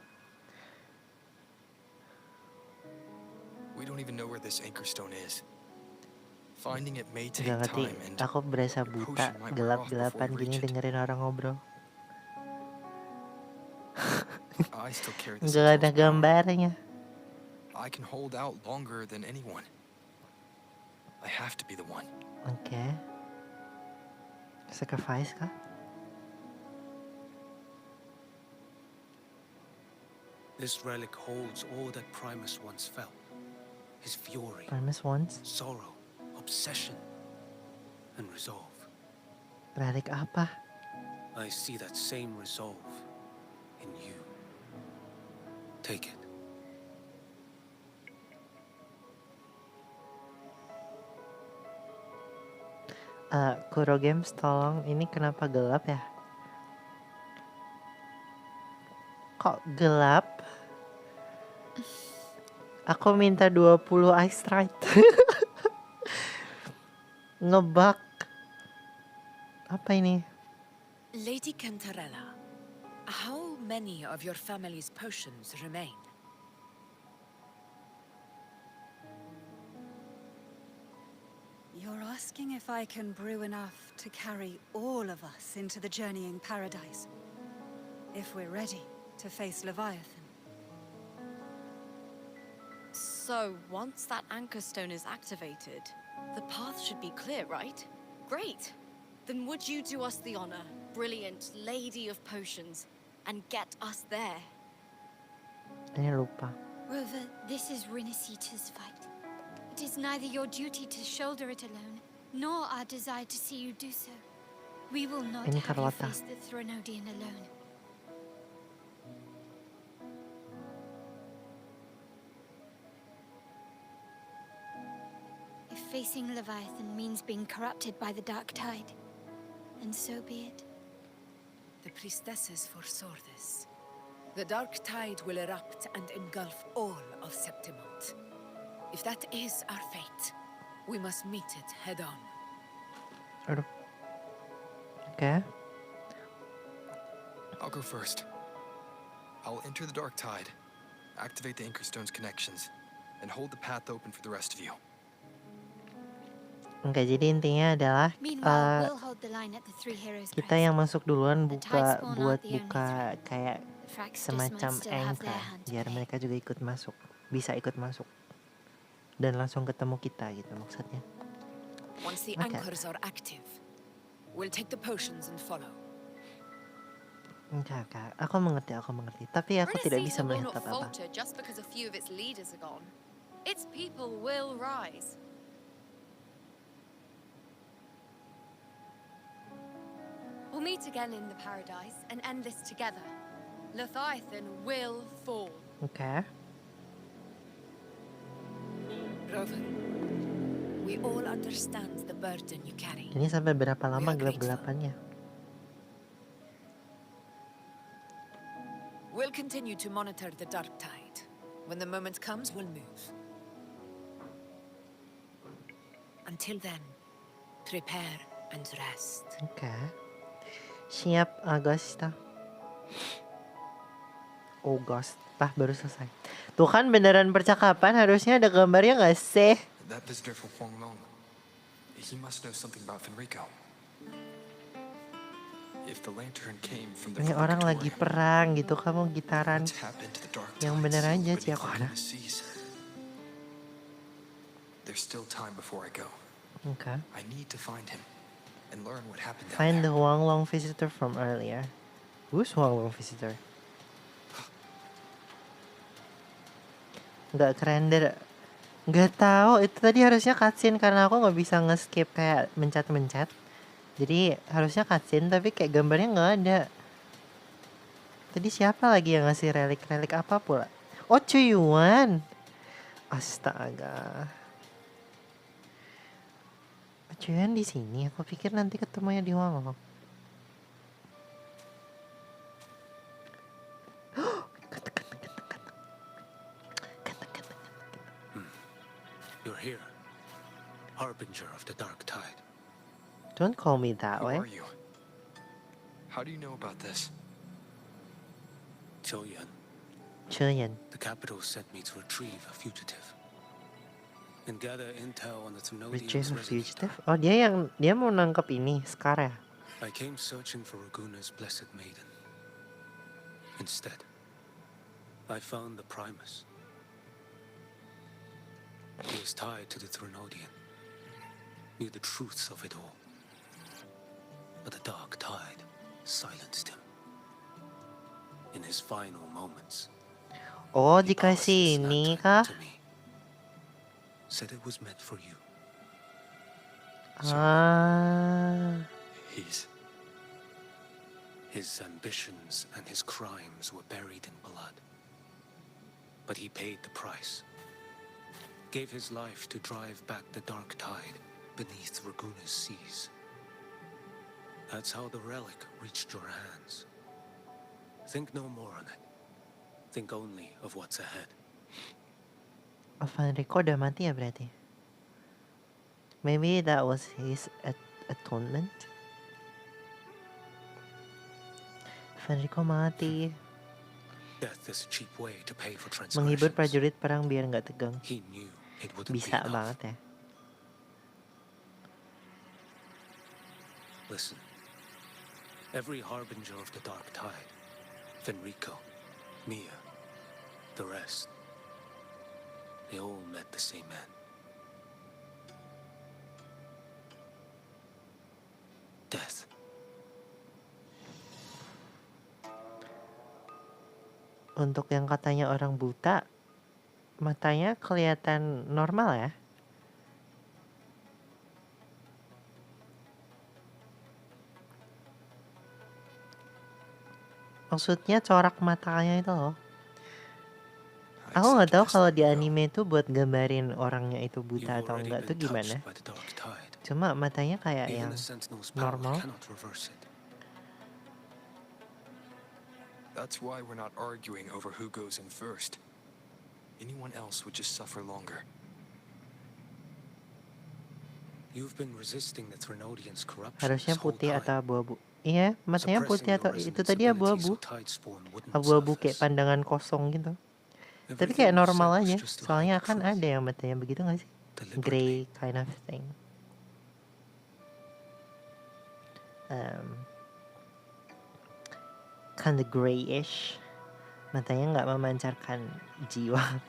We don't even know where this anchor stone is. Finding it may take Gak ngerti. time and Aku berasa buta, potion might wear off gelap-gelapan before we gini reach it. dengerin orang ngobrol. I still carry the Gak ada Sentinel's power. gambarnya. I can hold out longer than anyone. I have to be the one. Oke. Sacrifice kah? This relic holds all that Primus once felt. His fury, Primus once. sorrow, obsession, and resolve. Relic apa? I see that same resolve in you. Take it. Kuro Games tolong, ini kenapa gelap ya? Kok gelap? Aku minta 20 ice strike. Ngebak. Apa ini? Lady Cantarella, how many of your family's potions remain? You're asking if I can brew enough to carry all of us into the journeying paradise. If we're ready to face Leviathan. So, once that anchor stone is activated, the path should be clear, right? Great! Then would you do us the honor, brilliant Lady of Potions, and get us there? Ini lupa. Rover, this is Rinasita's fight. It is neither your duty to shoulder it alone, nor our desire to see you do so. We will not Ini have you Carlotta. face the Threnodian alone. If facing Leviathan means being corrupted by the dark tide, then so be it. The priestesses foresaw this. The dark tide will erupt and engulf all of Septimont. If that is our fate, we must meet it head on. Aduh. Okay. I'll go first. I'll enter the dark tide, activate the Anchorstone's connections, and hold the path open for the rest of you. Oke, jadi intinya adalah Meanwhile, we'll hold the line at the three heroes' kita crest. yang masuk duluan The tide spawn buat aren't the only buka kayak The Fraxters semacam might still have anchor their hand to biar play. mereka juga ikut masuk, bisa ikut masuk dan langsung ketemu kita gitu maksudnya. Once the Okay. anchors are active, we'll take the potions and follow. Enggak, Kak. Aku mengerti. Tapi aku tidak bisa Rinasita will melihat not apa-apa. falter just because a few of its leaders are gone. Its people will rise. We'll meet again in the paradise and end this together. Leviathan will fall. Oke. Rover, we all understand the burden you carry. Ini sampai berapa lama gelap-gelapannya? We'll continue to monitor the dark tide. When the moment comes, we'll move. Until then, prepare and rest. Oke. Siap, Agosta. August. Baru selesai. Tuh kan beneran percakapan, harusnya ada gambarnya nggak sih? That visitor from Huanglong, he must know something about Fenrico. If the lantern came from the Ini orang lagi perang gitu, kamu gitaran. Yang bener aja sih aku ada. There's still time before I go. Okay. I need to find him and learn what happened down Find there. the Huanglong visitor from earlier. Who's Huanglong visitor? Nggak kerender. Nggak tahu. Itu tadi harusnya cutscene karena aku nggak bisa nge-skip kayak mencet-mencet. Jadi harusnya cutscene tapi kayak gambarnya nggak ada. Tadi siapa lagi yang ngasih relik-relik apa pula? Oh, Cuyuan. Astaga. Cuyuan di sini. Aku pikir nanti ketemunya di Huanglong. You're here, harbinger of the dark tide. Don't call me that Who way. are you? How do you know about this? Chuyan. The capital sent me to retrieve a fugitive and gather intel on the Retrieve Thenodian's a residence. fugitive? Oh, dia mau nangkep ini, Scar ya? I came searching for Raguna's blessed maiden. Instead, I found the Primus. He was tied to the Threnodian, knew the truths of it all. But the dark tide silenced him. In his final moments, Oh, dikasih ini kah? said it was meant for you. Ah. His ambitions and his crimes were buried in blood. But he paid the price. Gave his life to drive back the dark tide beneath Raguna's seas. That's how the relic reached your hands. Think no more on it. Think only of what's ahead. Enrico udah mati ya berarti. Maybe that was his atonement. Enrico mati. Death is a cheap way to pay for Menghibur transgressions. prajurit perang biar nggak tegang. He knew it wouldn't be Bisa enough. banget ya. Listen, every harbinger of the dark tide, Fenrico, Mia, the rest, they all met the same end. Death. Untuk yang katanya orang buta, matanya kelihatan normal ya. Maksudnya corak matanya itu loh. Aku nggak tahu kalau di anime itu buat gambarin orangnya itu buta atau enggak tuh gimana. Cuma matanya kayak yang normal. That's why we're not arguing over who goes in first. Anyone else would just suffer longer. You've been resisting the Threnodians' corruption. Harusnya putih atau abu-abu. Iya, matanya putih atau itu tadi abu-abu. Abu-abu kayak pandangan kosong gitu. Tapi kayak normal aja. Soalnya kan ada yang matanya begitu nggak sih? Grey kind of thing. Kinda grayish. Matanya nggak memancarkan jiwa.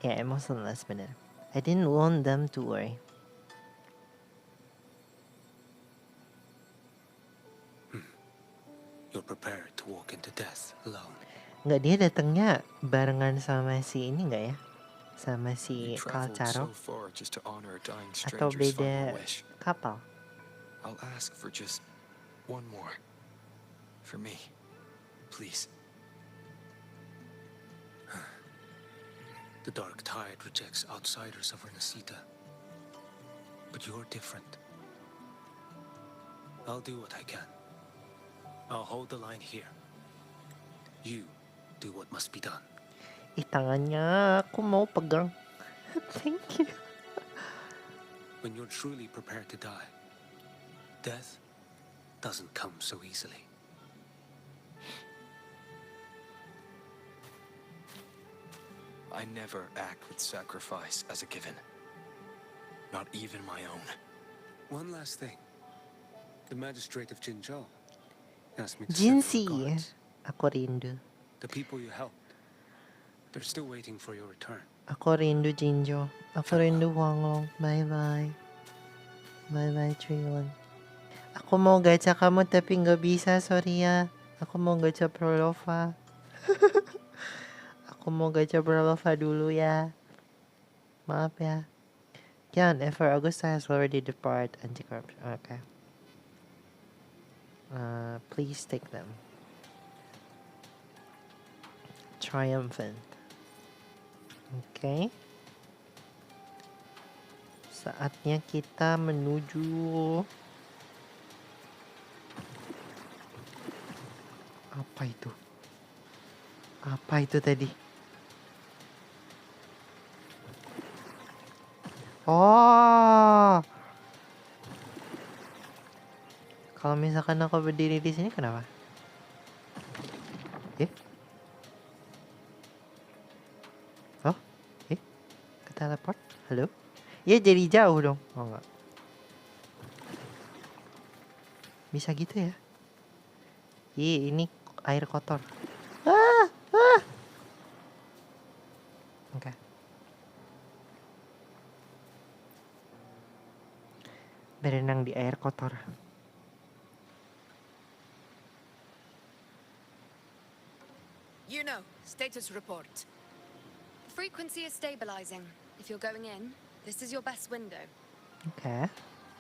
Ya, emotionless bener. I didn't want them to worry. You're prepared to walk into death alone. Nggak, dia datangnya barengan sama si ini nggak ya? Sama si Kalcaro? Atau beda kapal? I'll ask for just one more. For me, please. The dark tide rejects outsiders of Renesita. But you're different. I'll do what I can. I'll hold the line here. You do what must be done. Tangannya aku mau pegang. Thank you. When you're truly prepared to die, death doesn't come so easily. I never act with sacrifice as a given. Not even my own. One last thing. The magistrate of Jinzhou asked me to Jinsi. settle your guards. Aku rindu. The people you helped, they're still waiting for your return. Aku rindu Jinjo. Aku rindu Huanglong. Bye bye. Bye bye Trion. Aku mau gacha kamu tapi nggak bisa, sorry ya. Aku mau gacha Prolova. Aku mau gacha Prolova dulu ya. Maaf ya. Kyandi, for Augusta has already departed anti-corruption. Okay. Please take them. Triumphant. Okay. Saatnya kita menuju. Apa itu? Apa itu tadi? Oh. Kalau misalkan aku berdiri di sini kenapa? Oh, ke teleport? Halo? Ya jadi jauh dong. Oh enggak. Bisa gitu ya? Ini air kotor. Oke. Berenang di air kotor. You know, status report. Frequency is stabilizing. If you're going in, this is your best window. Okay.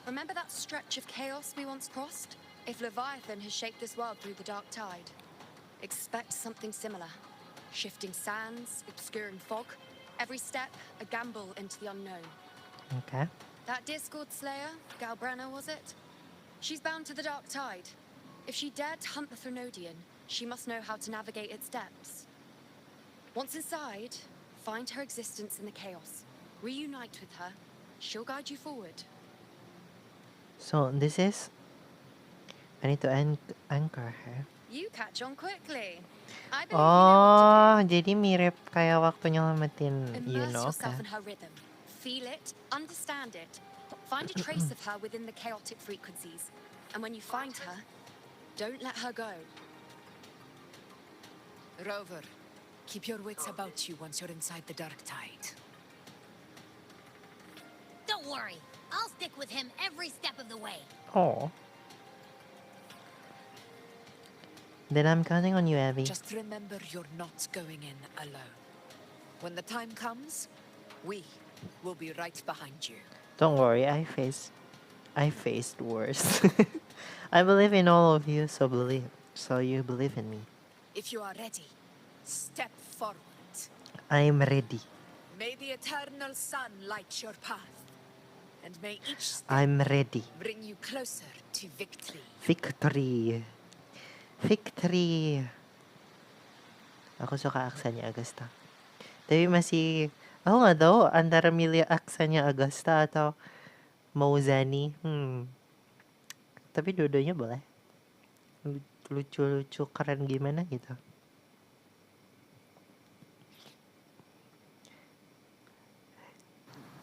Remember that stretch of chaos we once crossed? If Leviathan has shaped this world through the dark tide, expect something similar. Shifting sands, obscuring fog. Every step, a gamble into the unknown. Okay. That Discord Slayer, Galbrana, was it? She's bound to the dark tide. If she dared to hunt the Threnodian, she must know how to navigate its depths. Once inside, find her existence in the chaos. Reunite with her. She'll guide you forward. So this is I need to anchor her. You catch on quickly. I believe you know what to Oh, jadi mirip kayak waktu nyelamatin do. Immerse Yuno yourself kan? in her rhythm. Feel it, understand it. Find a trace of her within the chaotic frequencies. And when you find her, don't let her go. Rover, keep your wits about you once you're inside the dark tide. Don't worry. I'll stick with him every step of the way. Oh. Then I'm counting on you, Abby. Just remember you're not going in alone. When the time comes, we will be right behind you. Don't worry, I faced worse. I believe in all of you, so you believe in me. If you are ready, step forward. I'm ready. May the eternal sun light your path. And may each step I'm ready. bring you closer to victory. Victory. Victory. Ako suka aksannya Augusta. Tapi masih, ako nggak tahu antara milih aksannya Augusta atau Mauzani. Tapi dua-duanya boleh. Lucu-lucu, keren gimana gitu.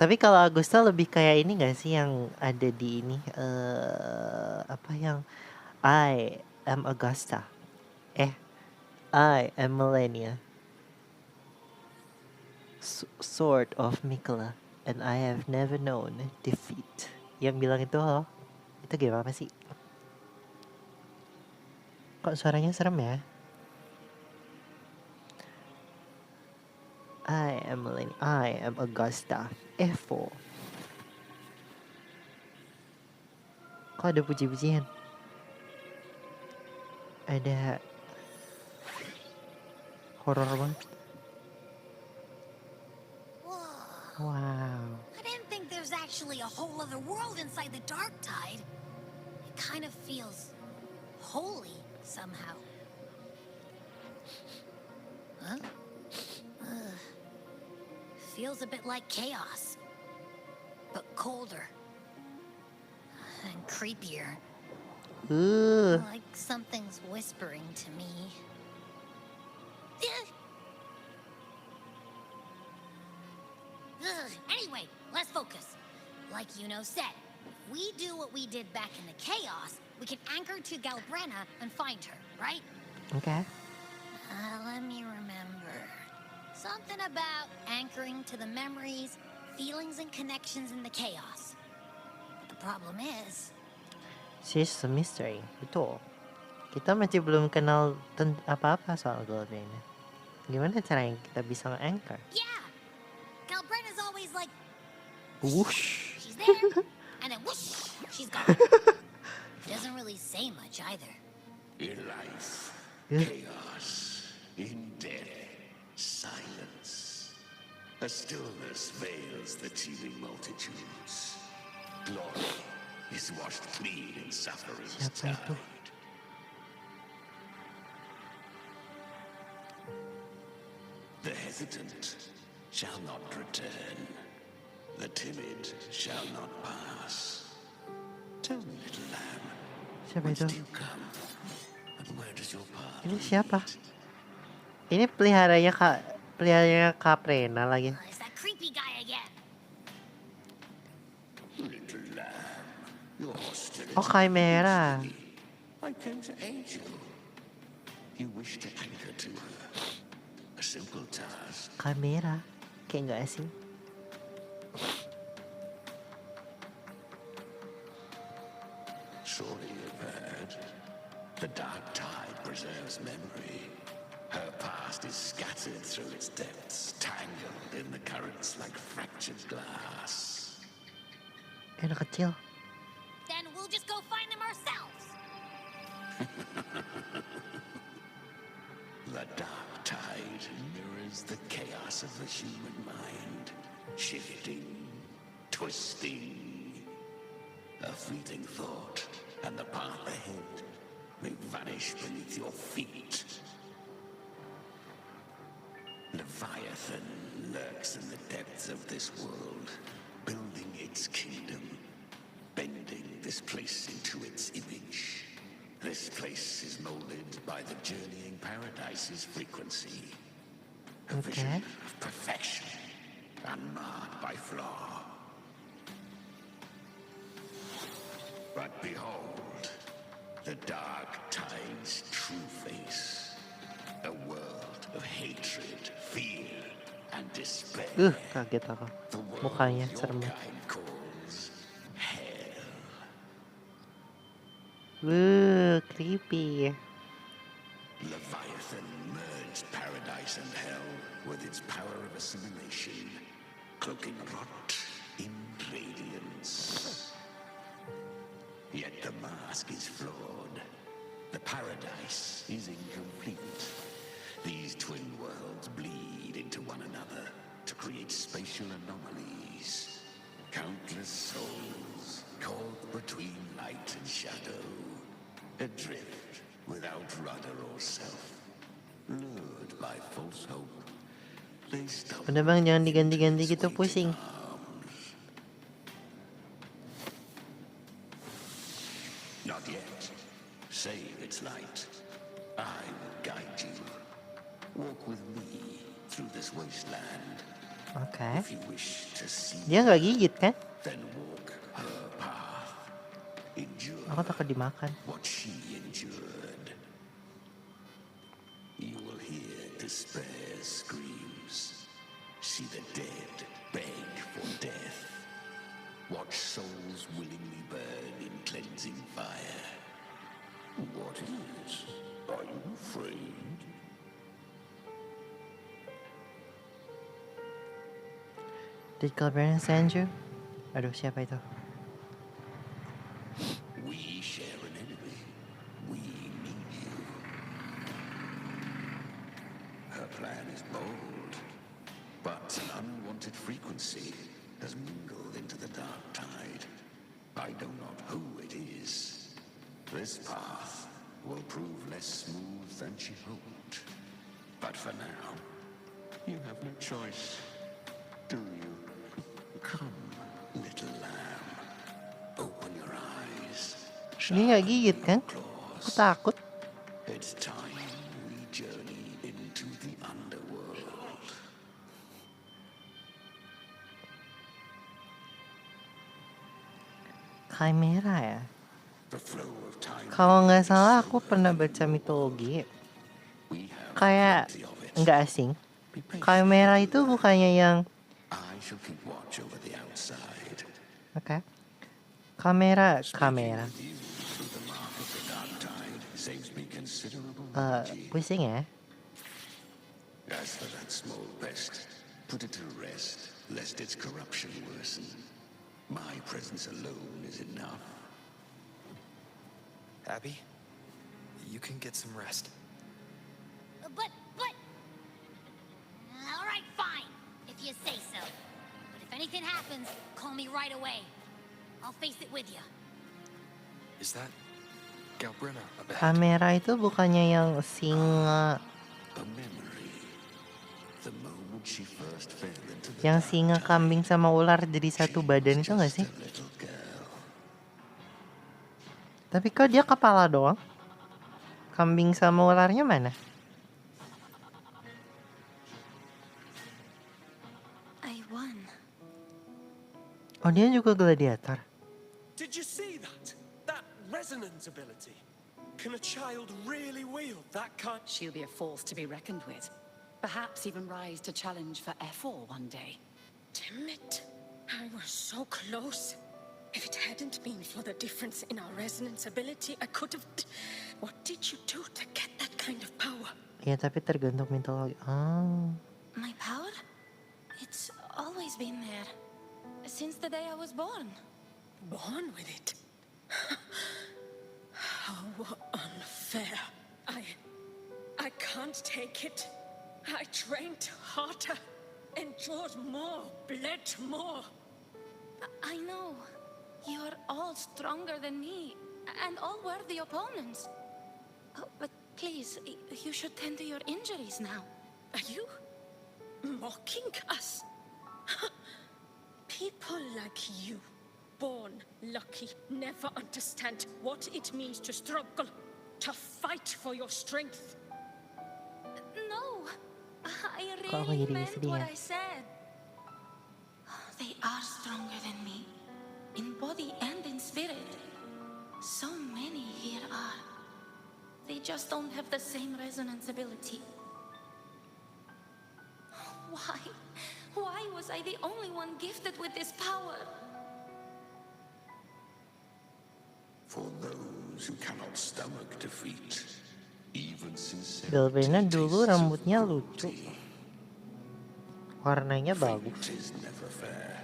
Tapi kalau Augusta lebih kayak ini gak sih yang ada di ini? Apa yang I am Augusta. I am Millennia. Sword of Mikola. And I have never known defeat. Yang bilang itu loh. Itu gimana sih? Kok suaranya serem ya? I am Millennia. I am Augusta. F4. Kok ada puji-pujian? Ada horor banget. Wow. I didn't think there's actually a whole other world inside the dark tide. It kind of feels holy somehow. Huh? Feels a bit like chaos, but colder and creepier. Like something's whispering to me. Anyway, let's focus. Like Yuno said, if we do what we did back in the chaos, we can anchor to Galbrena and find her, right? Okay. Let me remember. Something about anchoring to the memories, feelings, and connections in the chaos. But the problem is... She's a mystery. Betul. Kita masih belum kenal apa-apa soal Galbrena. Gimana caranya kita bisa nge-anchor? Yeah! Galbrena's always like... Whoosh! She's there, and then whoosh! She's gone. Doesn't really say much either. In life, chaos. In death, silence. A stillness veils the teeming multitudes. Glory is washed clean in suffering's tide. The hesitant shall not return. The timid shall not pass. Tell me, little lamb, Siapa itu? whence do you come? And where does your path Ini siapa? Ini peliharanya Caprena lagi. It's that creepy guy again. Little lamb, your hostility. Oh, Chimera. I came to aid you. You wish to anchor to her. A simple task. Chimera. Kayak nggak asing. Surely you've heard. The dark tide preserves memory. Her past is scattered through its depths, tangled in the currents like fractured glass. Anak kecil. Then we'll just go find them ourselves. The dark tide mirrors the chaos of the human mind, shifting, twisting. A fleeting thought, and the path ahead may vanish beneath your feet. Leviathan lurks in the depths of this world, building its kingdom, bending this place into its image. This place is molded by the journeying paradise's frequency. A vision of perfection, unmarred by flaw. But behold, the dark tide's true face. A world of hatred, fear, and despair. Kaget ako. Mukanya serem. Creepy. Leviathan merged paradise and hell with its power of assimilation, cloaking rot in radiance. Yet the mask is flawed. The paradise is incomplete. These twin worlds bleed into one another to create spatial anomalies. Countless souls caught between light and shadow, adrift without rudder or self, lured by false hope. They stumble. Udah bang, jangan diganti-ganti gitu, pusing. Not yet. Save its light. I will guide you. Walk with me through this wasteland. Okay. If you wish to see, Dia nggak gigit kan? then walk her path. Endure Aku takut dimakan. what she endured. You will hear despair's screams. See the dead beg for death. Watch souls willingly burn in cleansing fire. What is? Are you afraid? Did Galbraith send you? Aduh, siapa itu? We share an enemy. We need you. Her plan is bold, but an unwanted frequency has mingled into the dark tide. I know not who it is. This path will prove less smooth than she hoped. But for now, you have no choice, do you? Come, little lamb. Open your eyes. Dia nggak gigit kan? Aku takut. It's time we journey into the underworld. Kamera ya? The flow of time. Kalau nggak salah aku pernah baca mitologi. Kayak nggak asing. Kamera itu bukannya yang I shall keep watch over the outside. Oke. Kamera. Through the mark of the dark tide saves me considerable energy. Pusing ya. As for that small pest, put it to rest, lest its corruption worsen. My presence alone is enough. Abby, you can get some rest. But... All right, fine, if you say so. But if anything happens, call me right away. I'll face it with you. Is that Galbrina ahead? Kamera itu bukannya yang singa. A memory. The moment she first fell into the Yang singa, kambing sama ular jadi satu badan itu nggak sih? little girl. Tapi kok dia kepala doang? Kambing sama ularnya mana? I won. Oh, dia juga gladiator. Did you see that? That resonance ability. Can a child really wield that kind? She'll be a force to be reckoned with. Perhaps even rise to challenge for F4 one day. Damn it. I was so close. If it hadn't been for the difference in our resonance ability, I could have... What did you do to get that kind of power? Ya, tapi tergantung mitologi. My power? It's always been there. Since the day I was born. Born with it? How unfair. I can't take it. I trained harder, endured more, bled more. I know. You're all stronger than me, and all worthy opponents. Oh, but please, you should tend to your injuries now. Are you mocking us. People like you, born lucky, never understand what it means to struggle, to fight for your strength. No, I Kok aku really jadi meant sedih what ya? I said. They are stronger than me, in body and in spirit. So many here are. They just don't have the same resonance ability. Why? Why was I the only one gifted with this power? For those who cannot stomach defeat, even Galbena sincerity dulu tastes of rambutnya lucu. cruelty. Warnanya Fate bagus. is never fair.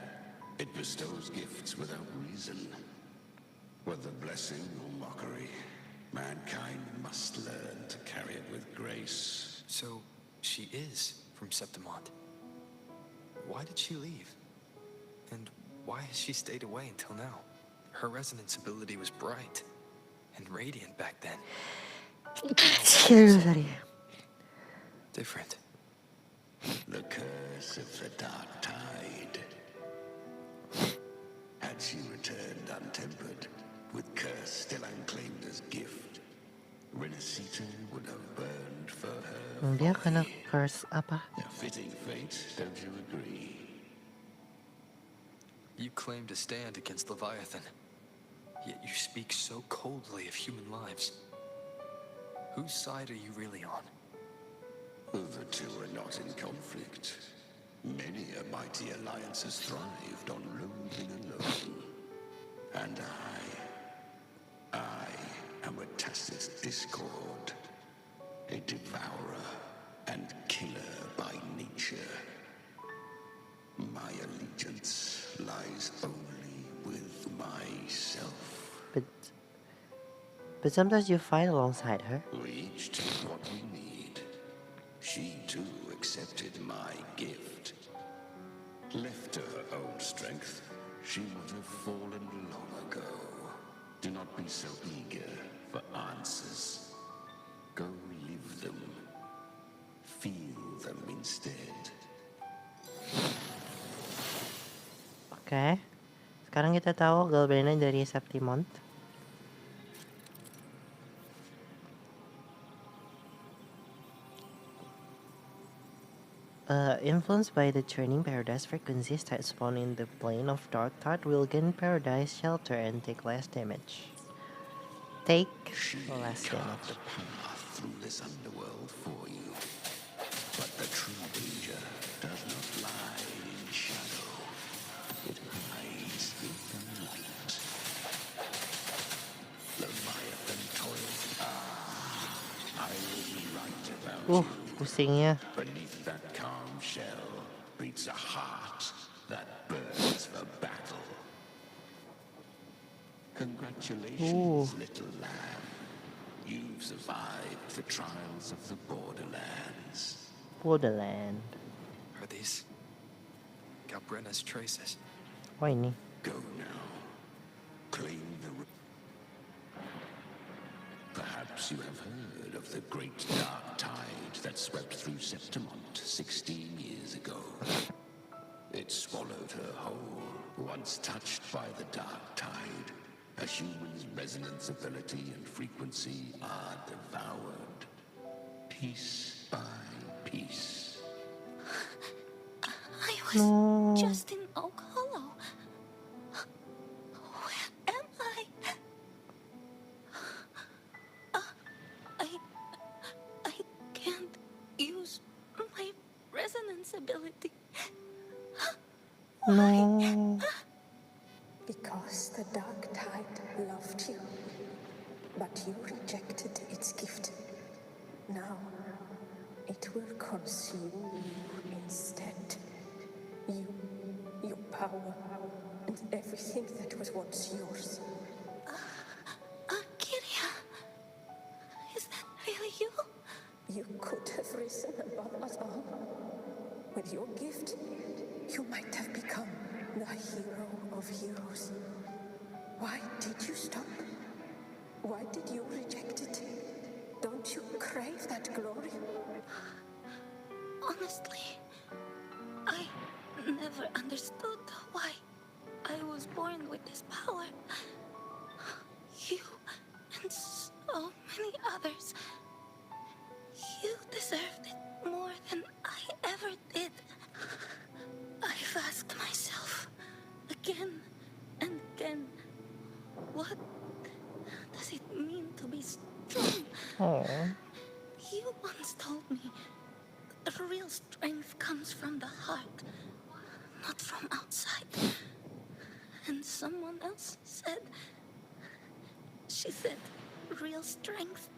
It bestows gifts without reason. Whether blessing or mockery, mankind must learn to carry it with grace. So, she is from Septimont. Why did she leave? And why has she stayed away until now? Her resonance ability was bright and radiant back then. Different. The curse of the dark tide. Had she returned untempered, with curse still unclaimed as gift, Renacita would have burned for her. Dia kena curse apa? A fitting fate, don't you agree? You claim to stand against Leviathan, yet you speak so coldly of human lives. Whose side are you really on? The two are not in conflict. Many a mighty alliance has thrived on loathing alone. And I am a tacit discord, a devourer and killer by nature. My allegiance lies only with myself. But sometimes you fight alongside her. We each take what we need. She too accepted my gift. Left to her own strength, she would have fallen long ago. Do not be so eager for answers. Go live them. Feel them instead. Oke. Sekarang kita tahu Galbena dari Septimont. Influenced by the turning paradise frequencies that spawn in the plane of dark thought will gain paradise shelter and take less damage. Take less damage. The path through this underworld for you. But the true danger does not lie in shadow. It hides in the light. Leviathan toils. I was right about you. Pusingnya. Beneath that calm shell beats a heart that burns for battle. Congratulations, little lamb. You've survived the trials of the borderlands. Borderland. Are these Galbrena's traces? Wah ini. Go now. Claim the... Perhaps you have heard of the great dark tide that swept through Septimont 16 years ago. It swallowed her whole. Once touched by the dark tide, a human's resonance ability and frequency are devoured, piece by piece. I was just in Oak Hollow. Where am I? I can't use my resonance ability. No. Because the dark tide loved you, but you rejected its gift. Now, it will consume you instead. You, your power, and everything that was once yours. Kyria, is that really you? You could have risen above us all. With your gift, you might have become the hero of heroes. Why did you stop? Why did you reject it? Don't you crave that glory? Honestly, I never understood why I was born with this power. You and so many others. You deserved it more than I ever did. I've asked myself again and again, what does it mean to be strong? Oh. You once told me that real strength comes from the heart, not from outside. And someone else said, she said, real strength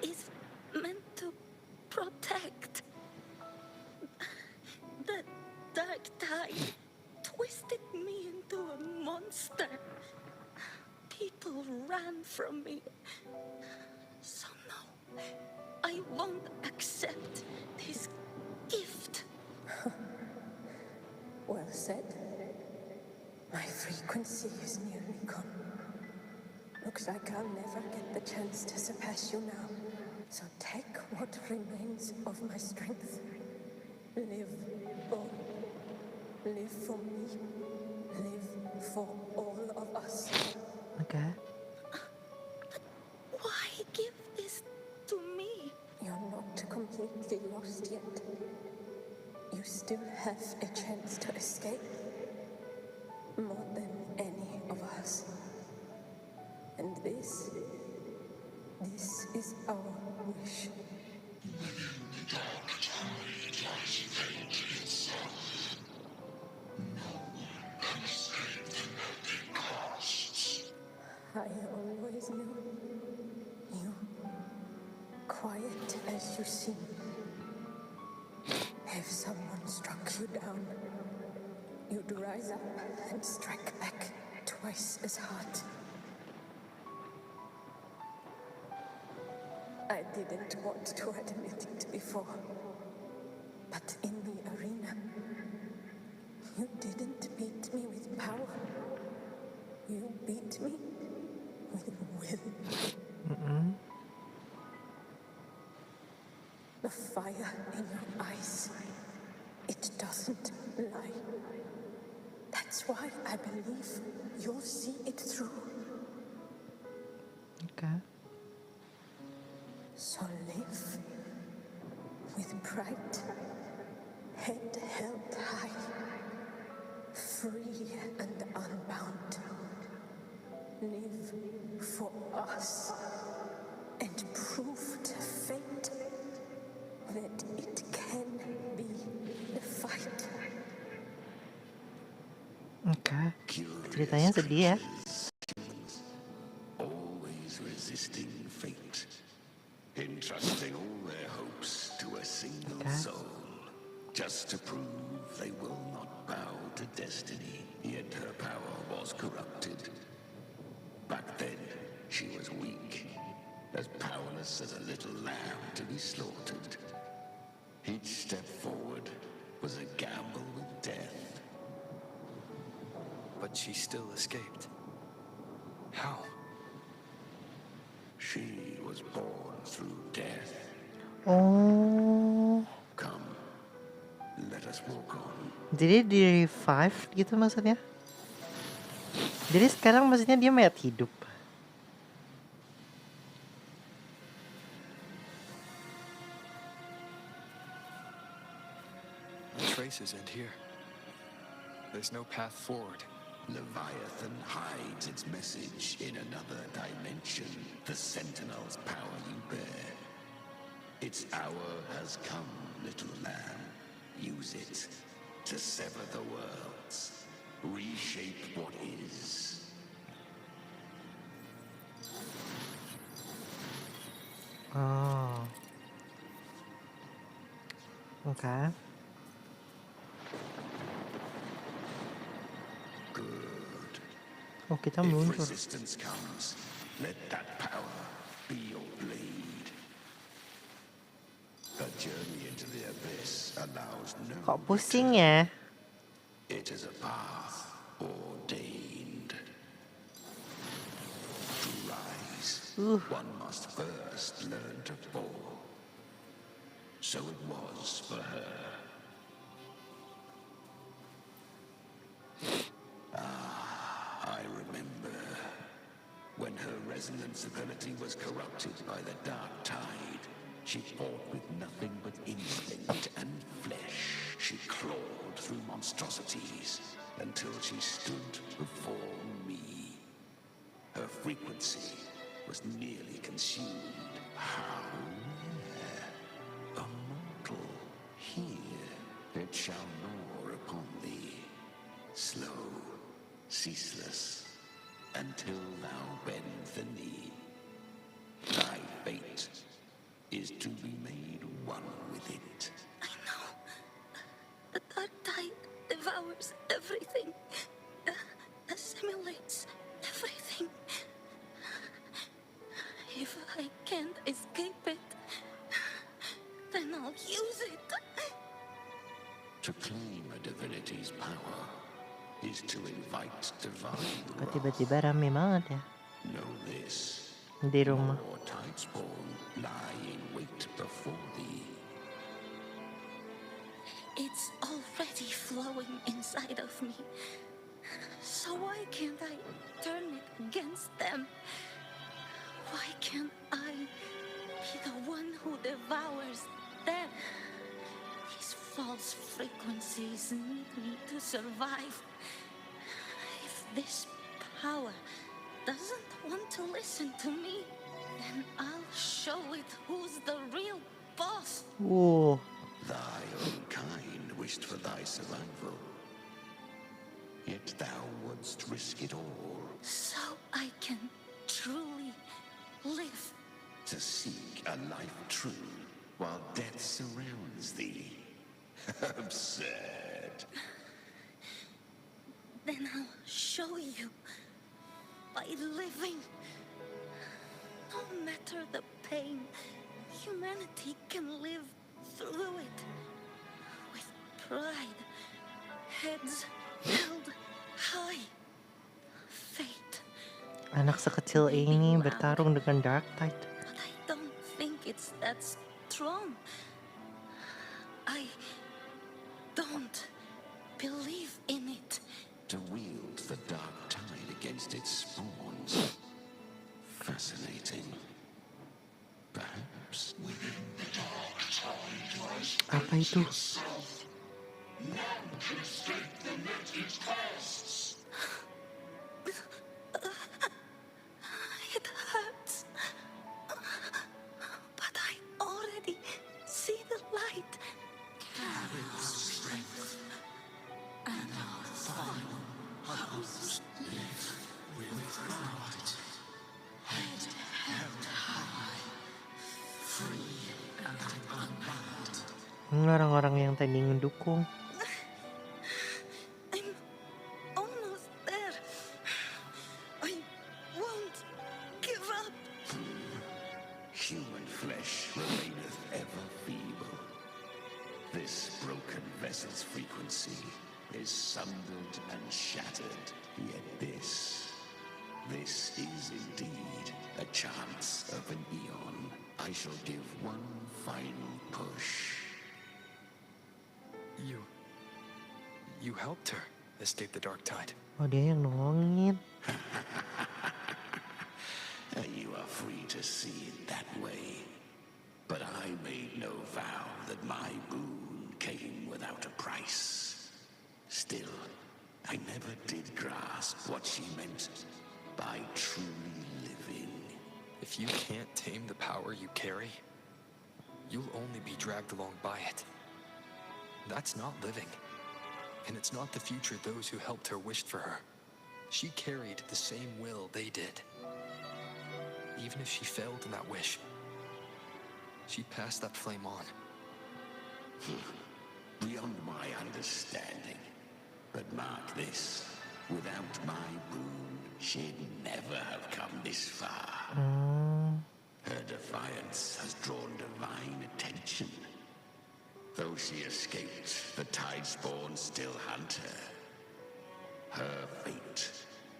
is meant to protect. The dark tide twisted me into a monster. People ran from me. So no, I won't accept this gift. Well said. My frequency is nearly gone. Looks like I'll never get the chance to surpass you now. So take what remains of my strength. Live on. Live for me. Live for all of us. Okay. Why give this to me? You're not completely lost yet. You still have a chance to escape. More than any of us. And this is our wish. The dark tide lies fate itself. No one can escape the epic costs. I always knew you, quiet as you seem. If someone struck you down, you'd rise up and strike back twice as hard. I didn't want to admit it before, but in the arena, you didn't beat me with power. You beat me with will. The fire in your eyes, it doesn't lie. That's why I believe you'll see it through. Okay. So live with pride, head held high, free and unbound. Live for us and prove to fate that it can be the fight. Okay. Ceritanya sedih ya. Always resisting fate, entrusting all their hopes to a single soul, just to prove they will not bow to destiny. Yet her power was corrupted. Back then, she was weak, as powerless as a little lamb to be slaughtered. Each step forward was a gamble with death. But she still escaped. How? She was born through death. Oh. Come, let us walk on. Jadi di revive gitu maksudnya? Jadi sekarang maksudnya dia mayat hidup. The traces end here. There's no path forward. Leviathan hides its message in another dimension. The Sentinel's power you bear. Its hour has come, little lamb. Use it to sever the worlds. Reshape what is. Oh. Okay. Oh, kita If meluncur. resistance comes, let that power be your blade. A journey into the abyss allows no Kok pusing ya? It is a path ordained. To rise, one must first learn to fall. So it was for her. resonance ability was corrupted by the dark tide. She fought with nothing but instinct and flesh. She clawed through monstrosities until she stood before me. Her frequency was nearly consumed. How rare. A mortal here. It shall gnaw upon thee. Slow, ceaseless, until thou bend the knee. Thy fate is to be made one with it. I know. The dark tide devours everything. Assimilates everything. If I can't escape it, then I'll use it. To claim a divinity's power is to invite divine Kok tiba-tiba rame banget ya Know this. di rumah. More tidespawn lie in wait before thee. It's already flowing inside of me. So why can't I turn it against them? Why can't I be the one who devours them? These false frequencies need me to survive. If this power doesn't want to listen to me, then I'll show it who's the real boss. Wow. Thy own kind wished for thy survival. Yet thou wouldst risk it all. So I can truly live. To seek a life true while death surrounds thee. Absurd. Then I'll show you by living. No matter the pain, humanity can live through it with pride, heads held high. Fate. Anak sekecil ini bertarung dengan dark tide. But I don't think it's that strong. I don't believe in it. To wield the dark tide against its spawns. Fascinating. Perhaps within the dark tide lies Apa itu? none can escape the netted costs. It hurts. But I already see the light. Carry our strength, and our final hopes live with pride. Head held high, free and unbound. Orang-orang yang tadi ngedukung. I'm almost there. I won't give up. Human flesh remaineth ever feeble. This broken vessel's frequency is sundered and shattered. Yet this is indeed a chance of an eon. I shall give one final push. You helped her escape the dark tide. Oh, dia yang nolongin. You are free to see it that way. But I made no vow that my boon came without a price. Still, I never did grasp what she meant by truly living. If you can't tame the power you carry, you'll only be dragged along by it. That's not living. And it's not the future those who helped her wished for her. She carried the same will they did. Even if she failed in that wish, she passed that flame on. Beyond my understanding. But mark this, without my boon, she'd never have come this far. Her defiance has drawn divine attention. Though she escaped, the tidespawn still hunt her. Her fate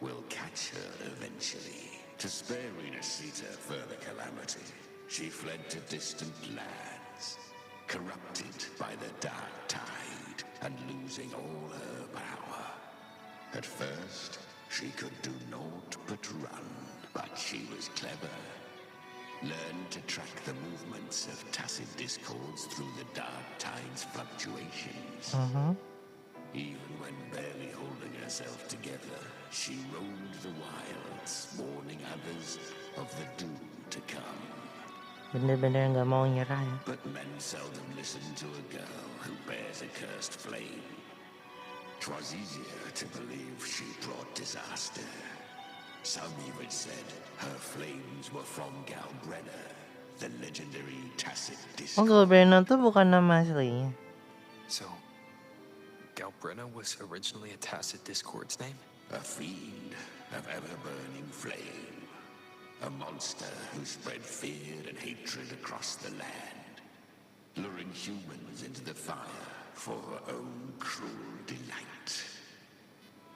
will catch her eventually. To spare Renasita further calamity, she fled to distant lands, corrupted by the dark tide and losing all her power. At first, she could do naught but run, But she was clever. Learned to track the movements of tacit discords through the dark tide's fluctuations. Even when barely holding herself together, she roamed the wilds, warning others of the doom to come. Bener-bener nggak mau nyerah ya. But men seldom listen to a girl who bears a cursed flame. 'Twas easier to believe she brought disaster. Some even said her flames were from Galbrena, the legendary tacit discord. Galbrena tuh bukan nama aslinya. So, Galbrena was originally a tacit discord's name? A fiend of ever-burning flame. A monster who spread fear and hatred across the land, luring humans into the fire for her own cruel delight.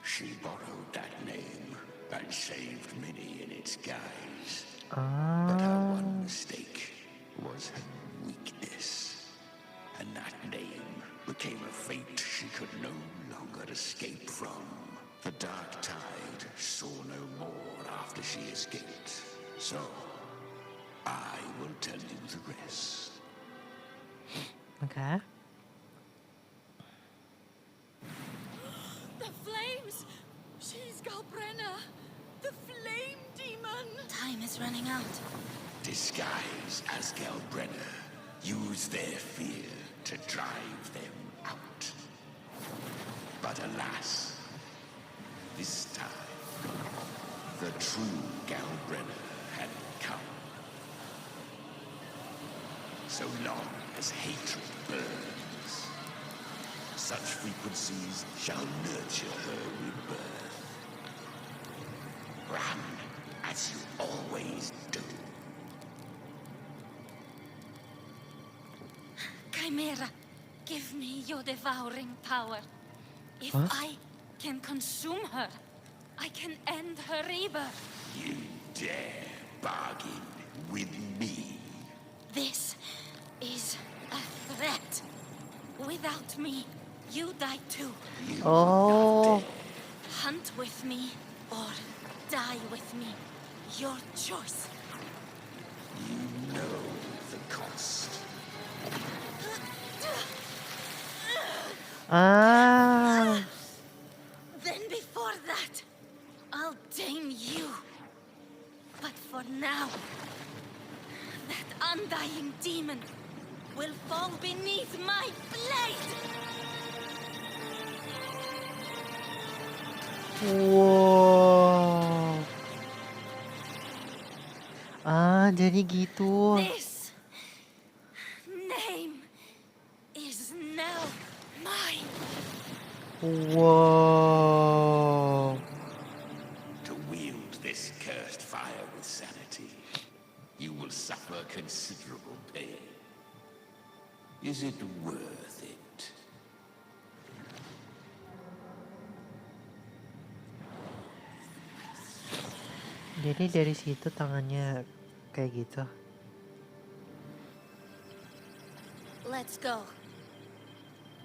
She borrowed that name and saved many in its guise. But her one mistake was her weakness. And that name became a fate she could no longer escape from. The dark tide saw no more after she escaped. So, I will tell you the rest. Okay. The flames! She's Galbrena! The flame demon! Time is running out. Disguised as Galbrena, use their fear to drive them out. But alas, this time, the true Galbrena had come. So long as hatred burns, such frequencies shall nurture her rebirth. Run as you always do. Chimera, give me your devouring power. If I can consume her, I can end her rebirth. You dare bargain with me? This is a threat. Without me, you die too. Hunt with me or die with me. Your choice. You know the cost. Then before that, I'll tame you. But for now, that undying demon will fall beneath my blade. Wow. Jadi gitu. This name is now mine. Wow. To wield this cursed fire with sanity, you will suffer considerable pain. Is it worth it? Jadi dari situ tangannya kayak gitu. Let's go.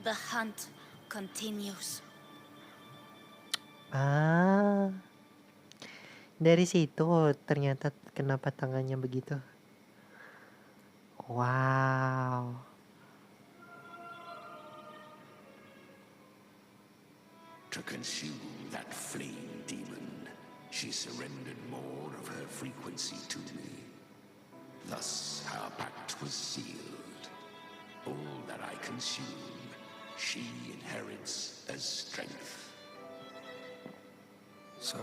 The hunt continues. Dari situ ternyata kenapa tangannya begitu. Wow. To consume that flame demon, she surrendered more of her frequency to me. Thus our pact was sealed. All that I consume, she inherits as strength. So,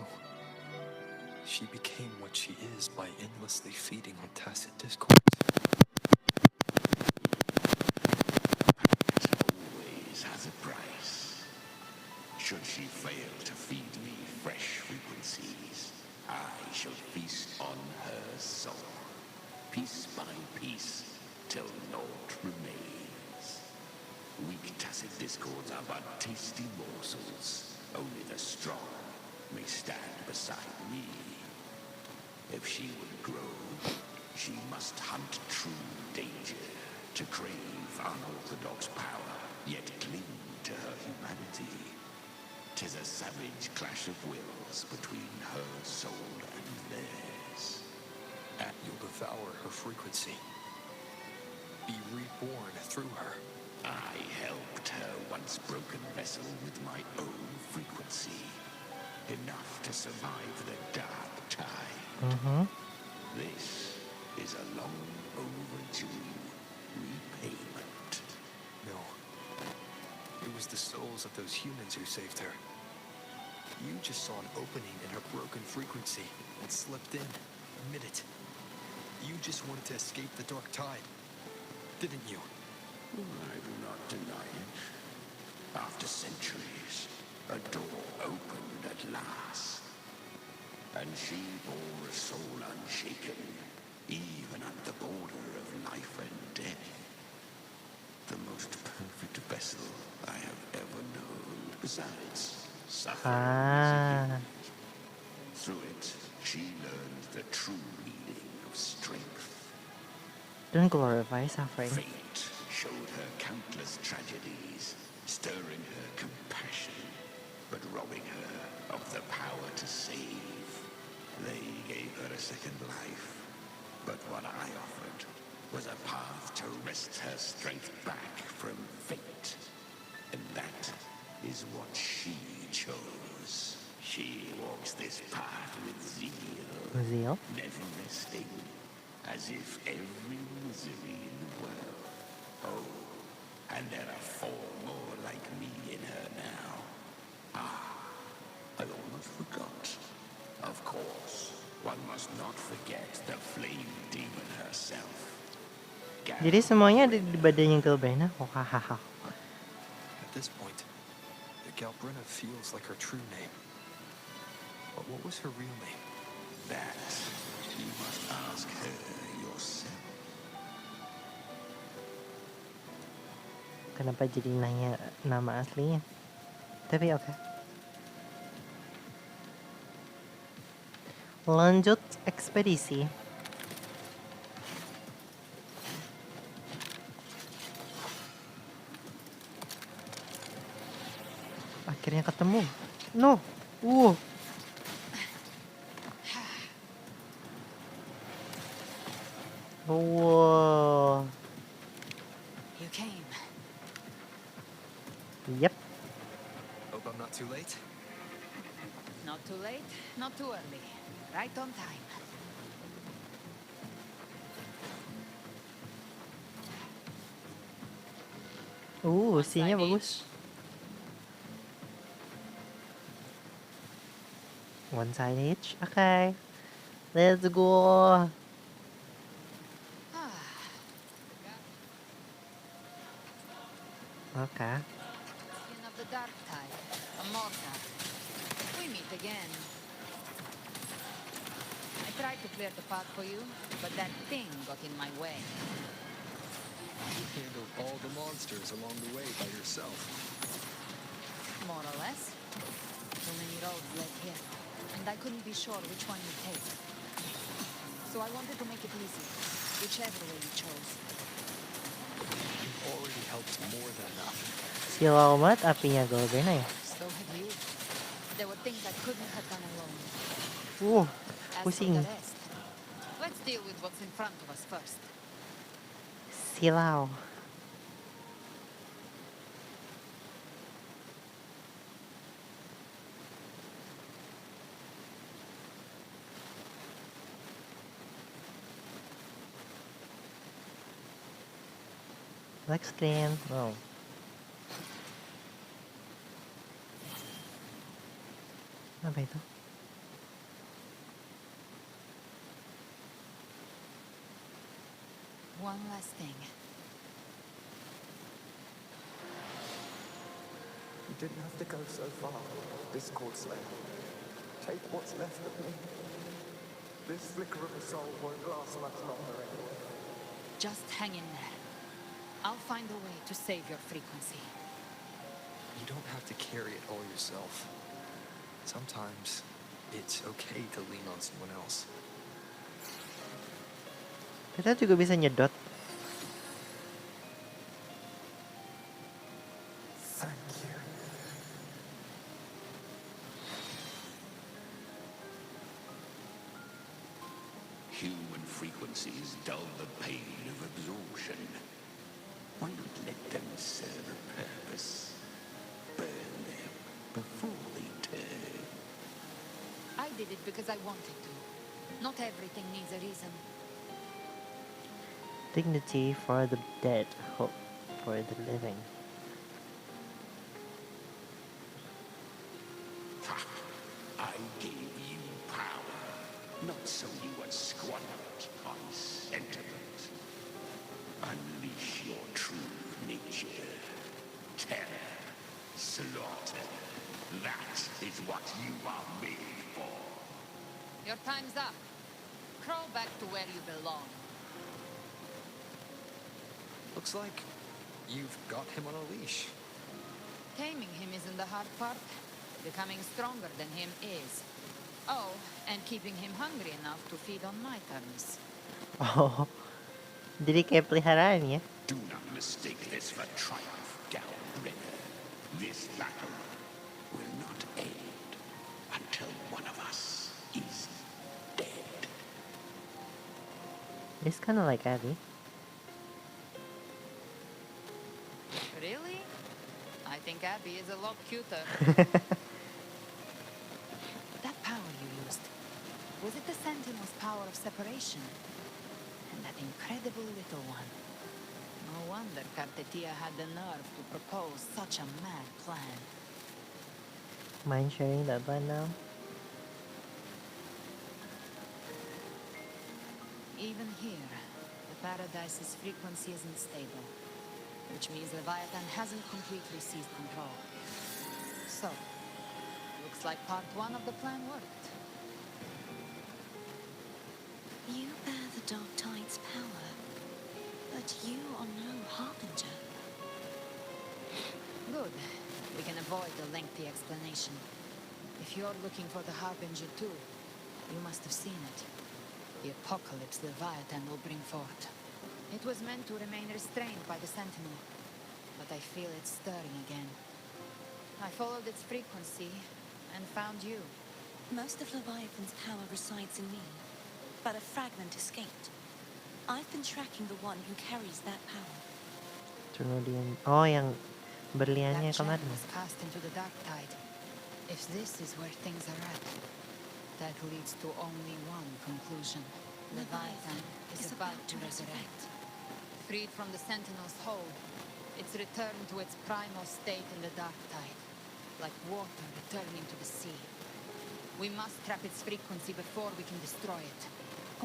she became what she is by endlessly feeding on tacit discords. Always has a price. Should she fail to feed me fresh frequencies, I shall feast on her soul, piece by piece, till naught remains. Weak tacit discords are but tasty morsels. Only the strong may stand beside me. If she would grow, she must hunt true danger, to crave unorthodox power, yet cling to her humanity. 'Tis a savage clash of wills between her soul and theirs. You'll devour her frequency. Be reborn through her. I helped her once broken vessel with my own frequency. Enough to survive the dark tide. This is a long overdue repayment. No. It was the souls of those humans who saved her. You just saw an opening in her broken frequency and slipped in. Admit it. You just wanted to escape the dark tide, didn't you? I do not deny it. After centuries, a door opened at last. And she bore a soul unshaken, even at the border of life and death. The most perfect vessel I have ever known. Besides, suffering. Through it, she learned the true meaning of strength. Don't glorify suffering. Fate showed her countless tragedies, stirring her compassion, but robbing her of the power to save. They gave her a second life, but what I offered was a path to wrest her strength back from fate. And that is what she chose. She walks this path with zeal. Never resting, as if every misery in the world. Oh, and there are 4 more like me in her now. I almost forgot. Of course, one must not forget the flame demon herself. Jadi semuanya ada di badannya Galbrena. Hahaha. At this point, the Galbrena feels like her true name. But what was her real name? That you must ask her yourself. Kenapa jadi nanya nama aslinya? Tapi oke. Lanjut ekspedisi. Akhirnya ketemu. No. Whoa. You came. Yep. Hope I'm not too late. Not too late, not too early. Right on time. Scene-nya bagus. One side each. Okay. Let's go. Okay. Skin of the dark tide, a mortar. We meet again. I tried to clear the path for you, but that thing got in my way. You handled all the monsters along the way by yourself. More or less. So many roads led here, and I couldn't be sure which one you'd take. So I wanted to make it easy, whichever way you chose. You've already helped more than enough. Silau banget apinya Galbrena ya. So have you. There were things I couldn't have done alone. As for Pusing. the rest, let's deal with what's in front of us first. Silau. Black screen. Oh. Apa itu? One last thing. You didn't have to go so far, Discord Slayer. Take what's left of me. This flicker of a soul won't last much longer anyway. Just hang in there. I'll find a way to save your frequency. You don't have to carry it all yourself. Sometimes it's okay to lean on someone else. Kita juga bisa nyedot. Thank you. Human frequencies dull the pain of absorption. Why not let them serve a purpose? Burn them before they turn. I did it because I wanted to. Not everything needs a reason. Dignity for the dead, hope for the living. I gave you power, not so you would squander it on sentiment. Unleash your true nature. Terror, slaughter. That is what you are made for. Your time's up. Crawl back to where you belong. Looks like you've got him on a leash. Taming him isn't the hard part. Becoming stronger than him is. Oh, and keeping him hungry enough to feed on my terms. Oh, jadi kayak peliharaan ya? Do not mistake this for triumph downriver. This battle will not end until one of us is dead. It's kind of like Abby. Really? I think Abby is a lot cuter. That power you used, was it the Sentinel's power of separation? And that incredible little one. No wonder Cartetia had the nerve to propose such a mad plan. Mind sharing that one now? Even here, the Paradise's frequency isn't stable, which means Leviathan hasn't completely seized control. So, looks like part one of the plan worked. You bear the Dark Tide's power, but you are no harbinger. Good. We can avoid the lengthy explanation. If you're looking for the Harbinger too, you must have seen it. The apocalypse Leviathan will bring forth. It was meant to remain restrained by the Sentinel, but I feel it stirring again. I followed its frequency and found you. Most of Leviathan's power resides in me, but a fragment escaped. I've been tracking the one who carries that power. Kemudian, oh yang berliannya That gem kemarin. was cast into the Dark Tide. If this is where things are at, that leads to only one conclusion. Leviathan is about to resurrect. Freed from the Sentinel's hold, it's returned to its primal state in the Dark Tide, like water returning to the sea. We must trap its frequency before we can destroy it.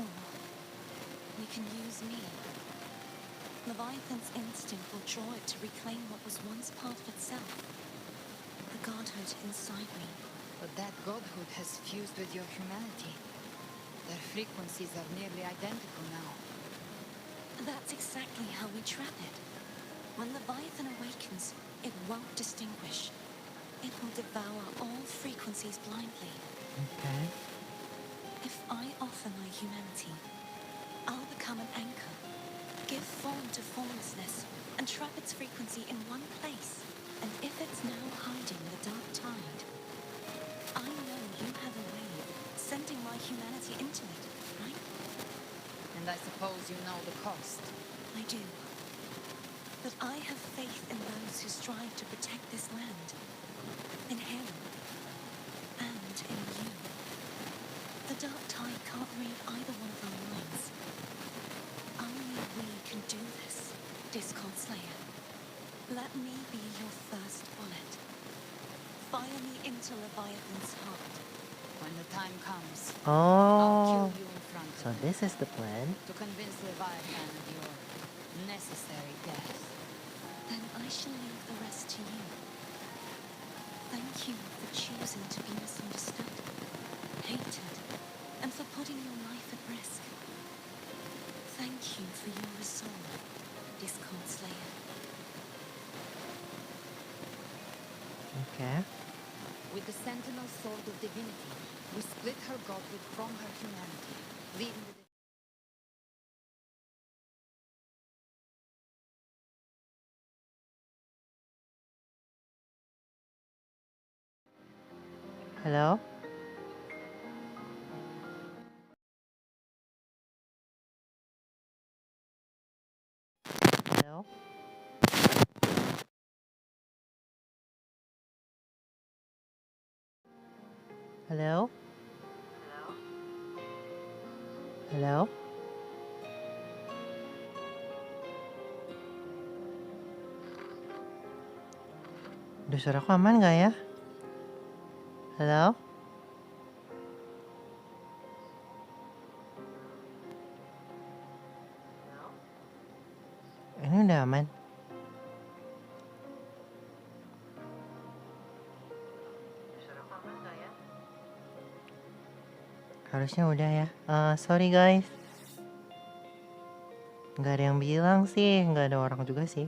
Or we can use me. Leviathan's instinct will draw it to reclaim what was once part of itself. The godhood inside me. But that godhood has fused with your humanity. Their frequencies are nearly identical now. That's exactly how we trap it. When Leviathan awakens, it won't distinguish. It will devour all frequencies blindly. Okay. If I offer my humanity, I'll become an anchor, give form to formlessness, and trap its frequency in one place. And if it's now hiding in the Dark Tide, I know you have a way of sending my humanity into it, right? And I suppose you know the cost. I do. But I have faith in those who strive to protect this land. In him. And in you. The Dark Tide can't read either one of our minds. Only we can do this, Discord Slayer. Let me be your first bullet. Fire me into Leviathan's heart. When the time comes, I'll Oh, kill you in front of so him this is the plan. to convince Leviathan of your necessary death. Then I shall leave the rest to you. Thank you for choosing to be misunderstood, hated, and for putting your life at risk. Thank you for your resolve, Discord Slayer. Okay. With the Sentinel Sword of Divinity, we split her godhood from her humanity, leaving the Hello? Halo? Halo? Udah suaraku aman gak ya? Halo? Ini udah aman? Harusnya udah ya. Sorry guys. Nggak ada yang bilang sih, nggak ada orang juga sih.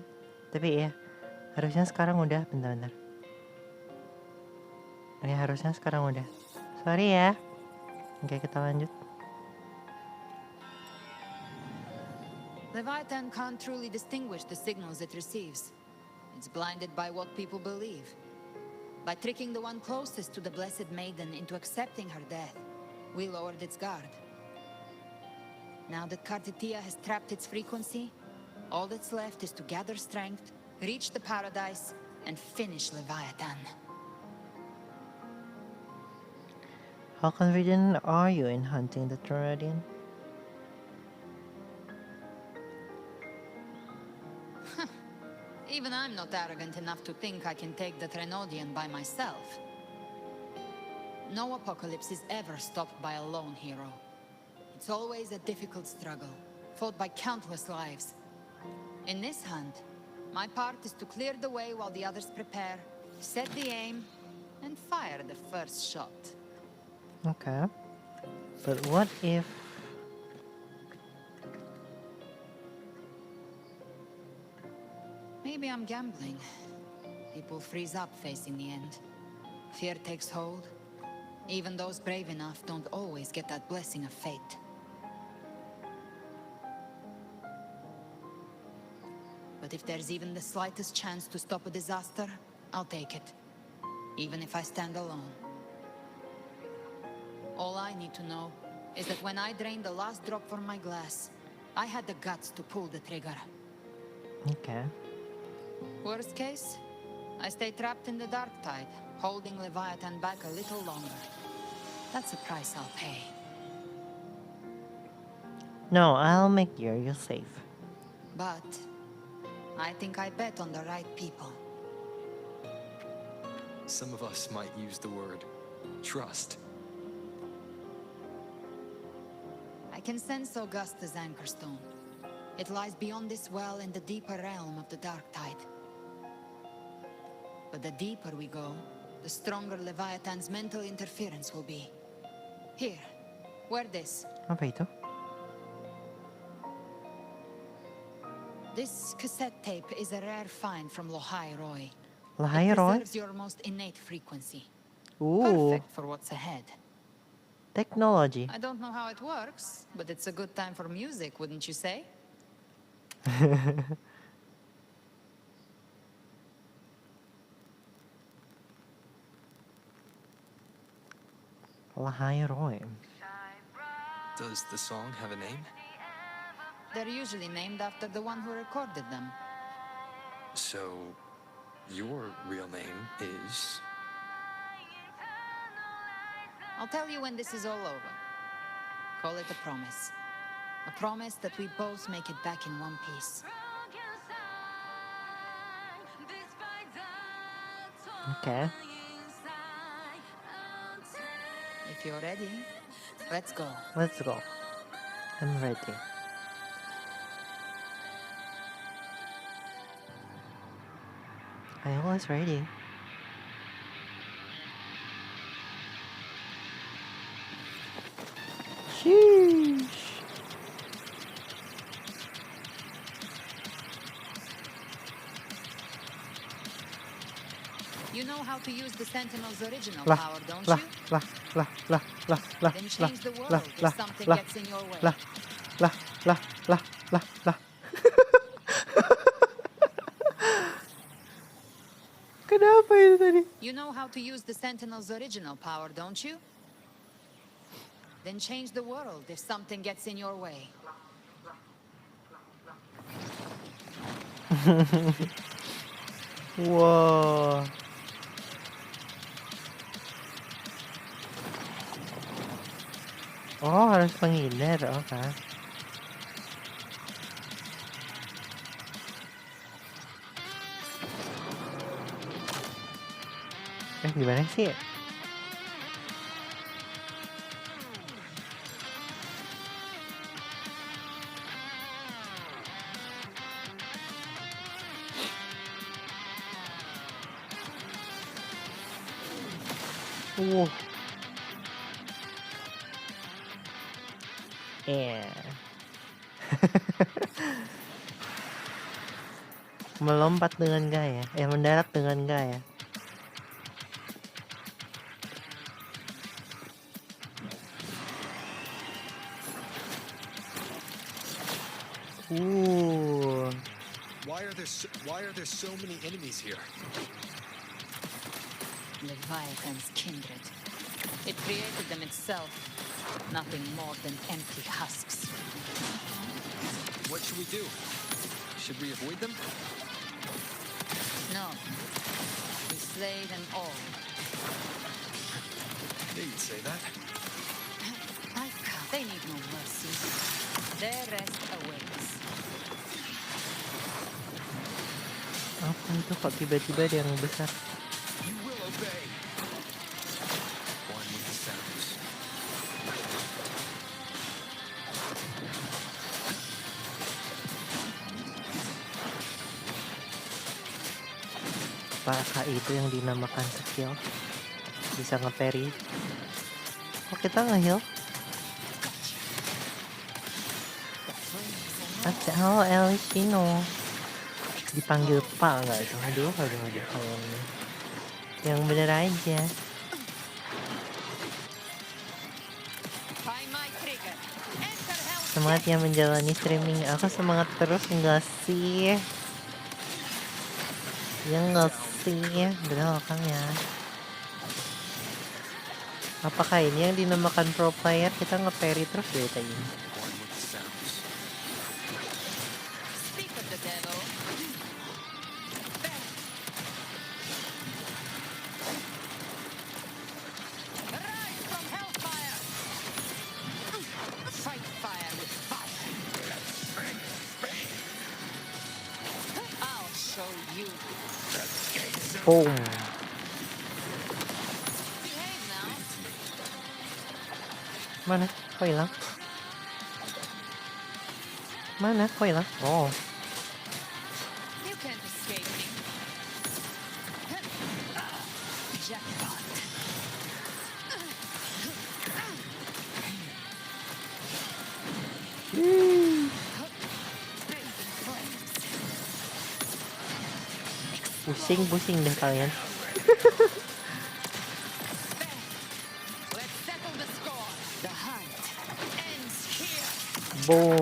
Tapi ya, harusnya sekarang udah. Bentar-bentar. Ya harusnya sekarang udah. Sorry ya. Oke, kita lanjut. Leviathan can't truly distinguish the signals it receives. It's blinded by what people believe. By tricking the one closest to the Blessed Maiden into accepting her death, we lowered its guard. Now that Kartitia has trapped its frequency, all that's left is to gather strength, reach the paradise, and finish Leviathan. How confident are you in hunting the Therodian? Even I'm not arrogant enough to think I can take the Therodian by myself. No apocalypse is ever stopped by a lone hero. It's always a difficult struggle, fought by countless lives. In this hunt, my part is to clear the way while the others prepare, set the aim, and fire the first shot. Okay. But what if... Maybe I'm gambling. People freeze up facing the end. Fear takes hold. Even those brave enough don't always get that blessing of fate. But if there's even the slightest chance to stop a disaster, I'll take it. Even if I stand alone. All I need to know is that when I drained the last drop from my glass, I had the guts to pull the trigger. Okay. Worst case, I stay trapped in the dark tide, holding Leviathan back a little longer. That's a price I'll pay. No, I'll make you safe. But I think I bet on the right people. Some of us might use the word trust. I can sense Augusta's anchorstone. It lies beyond this well in the deeper realm of the dark tide. But the deeper we go, the stronger Leviathan's mental interference will be. Here, wear this. Apa itu? This cassette tape is a rare find from Lohai Roy. Lohai It Roy? preserves your most innate frequency. Ooh. Perfect for what's ahead. Technology. I don't know how it works, but it's a good time for music, wouldn't you say? Lohai Roy. Does the song have a name? They're usually named after the one who recorded them. So, your real name is... I'll tell you when this is all over. Call it a promise. A promise that we both make it back in one piece. Okay. If you're ready, let's go. Let's go. I'm ready. I was ready. Sheesh. You know how to use the Sentinel's original Lah, power, don't lah, you? lah, lah, lah, lah, lah, Then lah, change the world lah, if lah, something lah, gets in your way. lah, lah, lah, lah, lah, lah. Kenapa itu tadi? You know how to use the Sentinel's original power, don't you? Then change the world if something gets in your way. Wow. harus menghindar, oke. Gimana sih? Melompat dengan gaya, mendarat dengan gaya. Why are there so many enemies here? Leviathan's kindred. It created them itself. Nothing more than empty husks. What should we do? Should we avoid them? No. We slay them all. Yeah, you'd say that. They need no mercy. Their rest awaits. Apa itu kok tiba-tiba ada yang besar? You will obey. One with the sounds. Apakah itu yang dinamakan skill? Bisa nge-parry? Kok kita nge-heal? Halo Elisino. Dipanggil Pak nggak itu? Aduh. Yang bener aja. Semangat yang menjalani streaming. Aku semangat terus enggak sih? Ya enggak sih? Bener kan ya? Apakah ini yang dinamakan pro player? Kita nge-parry terus dari tadi. Boom. Mana? Kok hilang? Mana? Kok hilang? Oh. You can't escape me. Jackpot. Pusing deh kalian. Boom.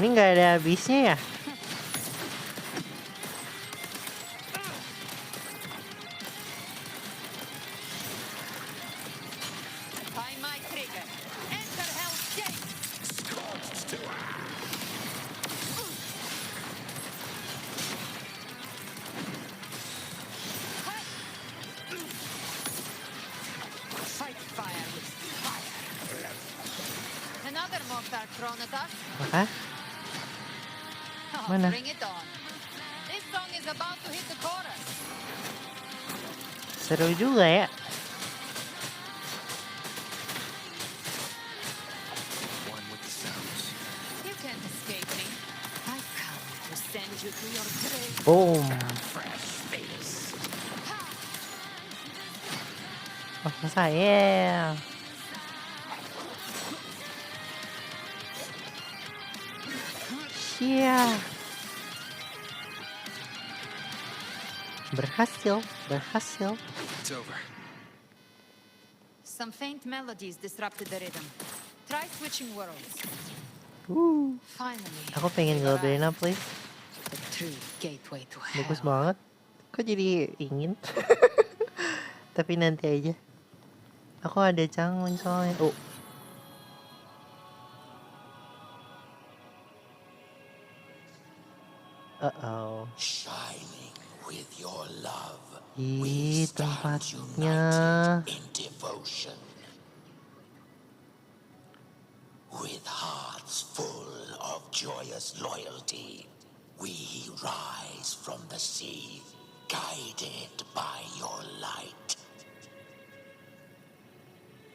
Ini nggak ada habisnya ya? Apa? Mana? Seru juga ya. Boom. Oh, selesai. Yeah. Yeah. Berhasil. It's over. Some faint melodies disrupted the rhythm. Try switching worlds. Finally. Aku pengen Galbrina, please. The true gateway to hell. Bagus banget. Kok jadi ingin? Tapi nanti aja. Aku ada cangon soalnya. Oh. Uh-oh. Shining with your love, Ih, we stand tempatnya. united in devotion. With hearts full of joyous loyalty, we rise from the sea, guided by your light.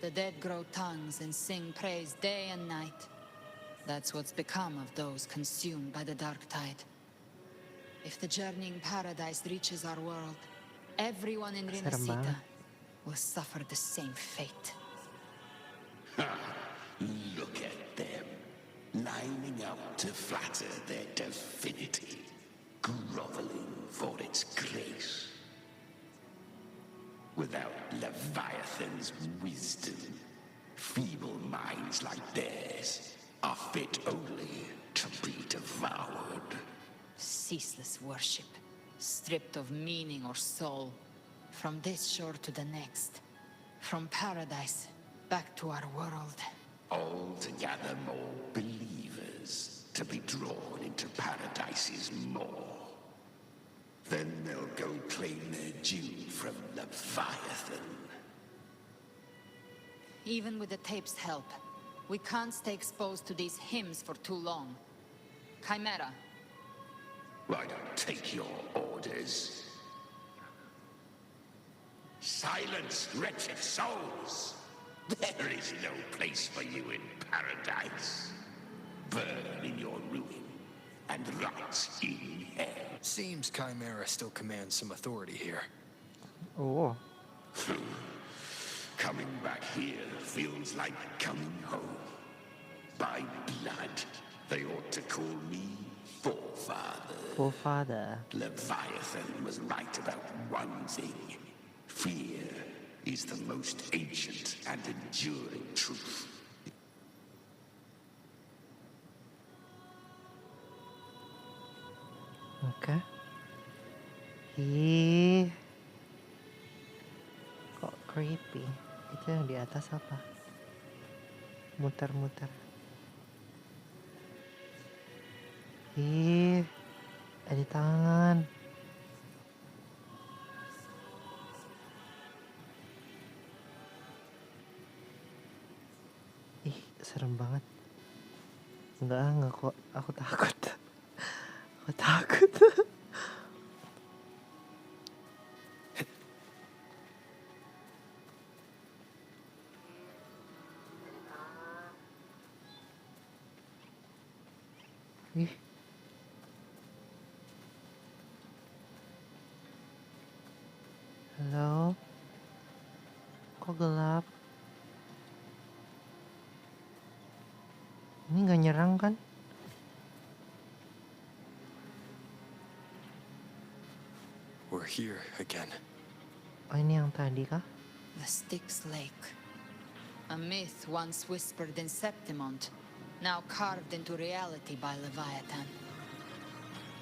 The dead grow tongues and sing praise day and night. That's what's become of those consumed by the dark tide. If the journeying paradise reaches our world, everyone in Serem Renacita banget. will suffer the same fate. Look at them, lining up to flatter their divinity, groveling for its grace. Without Leviathan's wisdom, feeble minds like theirs are fit only to be devoured. Ceaseless worship, stripped of meaning or soul, from this shore to the next, from paradise back to our world. All to gather more believers to be drawn into Paradise's maw. Then they'll go claim their due from Leviathan. Even with the tape's help, we can't stay exposed to these hymns for too long. Chimera. I don't take your orders. Silence, wretched souls! There is no place for you in paradise. Burn in your ruin, and rot in hell. Seems Chimera still commands some authority here. Oh. Coming back here feels like coming home. By blood, they ought to call me Forefather. Forefather. Leviathan was right about one thing. Fear is the most ancient and enduring truth. Oke. Ih. Kok creepy? Itu yang di atas apa? Muter-muter. Ih. Ada tangan. Ih, serem banget. Enggak kok. Aku takut. Aku takut. Ih. Halo? Kok gelap? Ini nggak nyerang kan? We're here again. Oh, ini yang tadi kah? The Styx Lake. A myth once whispered in Septimont, now carved into reality by Leviathan.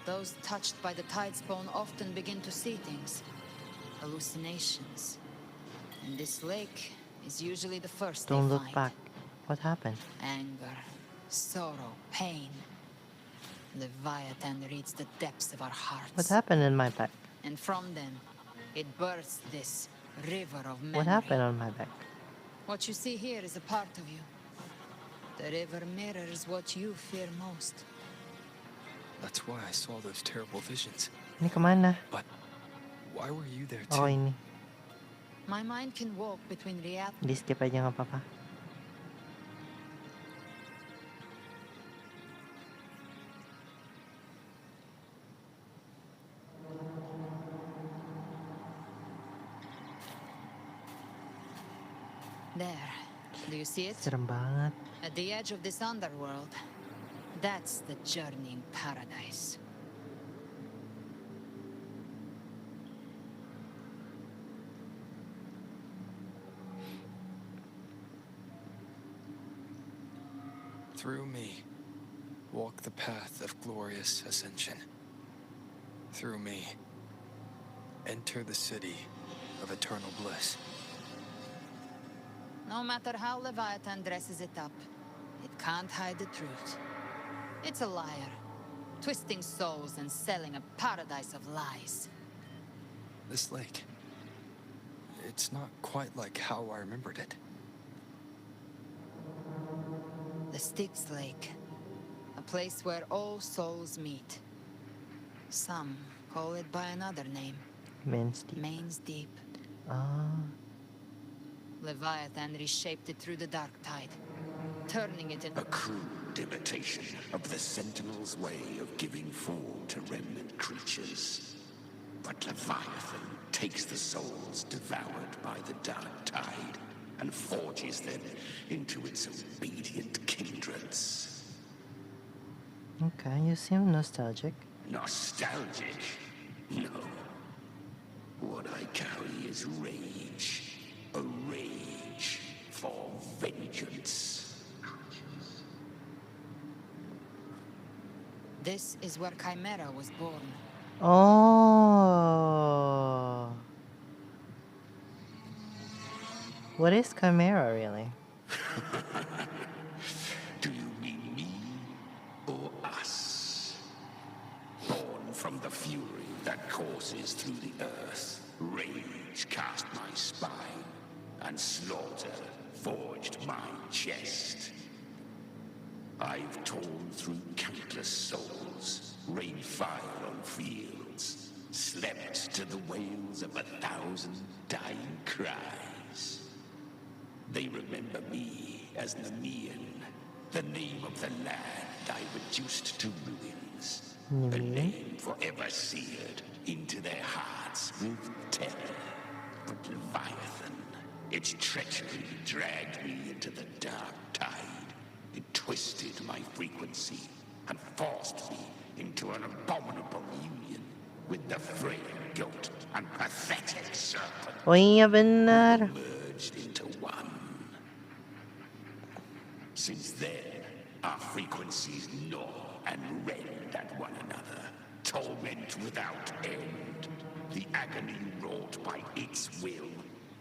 Those touched by the tide spawn often begin to see things. Hallucinations. And this lake is usually the first Don't they look find. back. What happened? Anger, sorrow, pain. Leviathan reads the depths of our hearts. What happened in my back? And from them, it births this river of memory. What happened on my back? What you see here is a part of you. The river mirrors what you fear most. That's why I saw those terrible visions. Ini kemana? But why were you there too? Oh, ini. My mind can walk between reality. Di skip aja nggak apa-apa. There. Do you see it? Serem banget. At the edge of this underworld, that's the journeying paradise. Through me, walk the path of glorious ascension. Through me, enter the city of eternal bliss. No matter how Leviathan dresses it up, it can't hide the truth. It's a liar, twisting souls and selling a paradise of lies. This lake, it's not quite like how I remembered it. The Styx Lake, a place where all souls meet. Some call it by another name. Main's Deep. Main's Deep. Ah. Leviathan reshaped it through the dark tide, turning it into a crude imitation of the Sentinel's way of giving form to remnant creatures. But Leviathan takes the souls devoured by the dark tide and forges them into its obedient kindreds. Okay, you seem nostalgic. Nostalgic? No. What I carry is rage. A rage for vengeance. This is where Chimera was born. Oh. What is Chimera, really? Do you mean me or us? Born from the fury that courses through the earth, rage cast my spine, and slaughter forged my chest. I've torn through countless souls, rained fire on fields, slept to the wails of 1,000 dying cries. They remember me as Nemean, the name of the land I reduced to ruins, a name forever seared into their hearts with terror. But Leviathan, its treachery dragged me into the dark tide. It twisted my frequency and forced me into an abominable union with the frail goat and pathetic serpent. Oh iya benar. Merged into one. Since then, our frequencies gnaw and rend at one another, torment without end. The agony wrought by its will,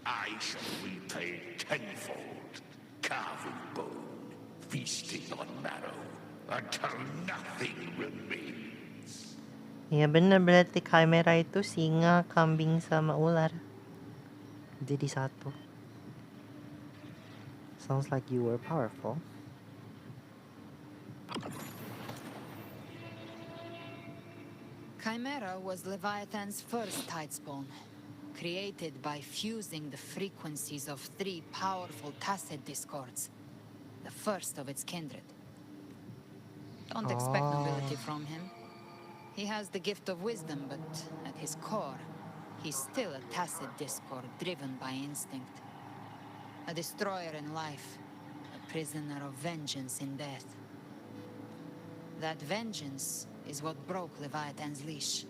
I shall repay tenfold, carving bone, feasting on marrow, until nothing remains. Iya benar, berarti Chimera itu singa, kambing, sama ular. Jadi satu. Sounds like you were powerful. Chimera was Leviathan's first tidespawn, created by fusing the frequencies of 3 powerful tacit discords, the first of its kindred. Don't expect nobility from him. He has the gift of wisdom, but at his core, he's still a tacit discord driven by instinct. A destroyer in life, a prisoner of vengeance in death. That vengeance is what broke Leviathan's leash.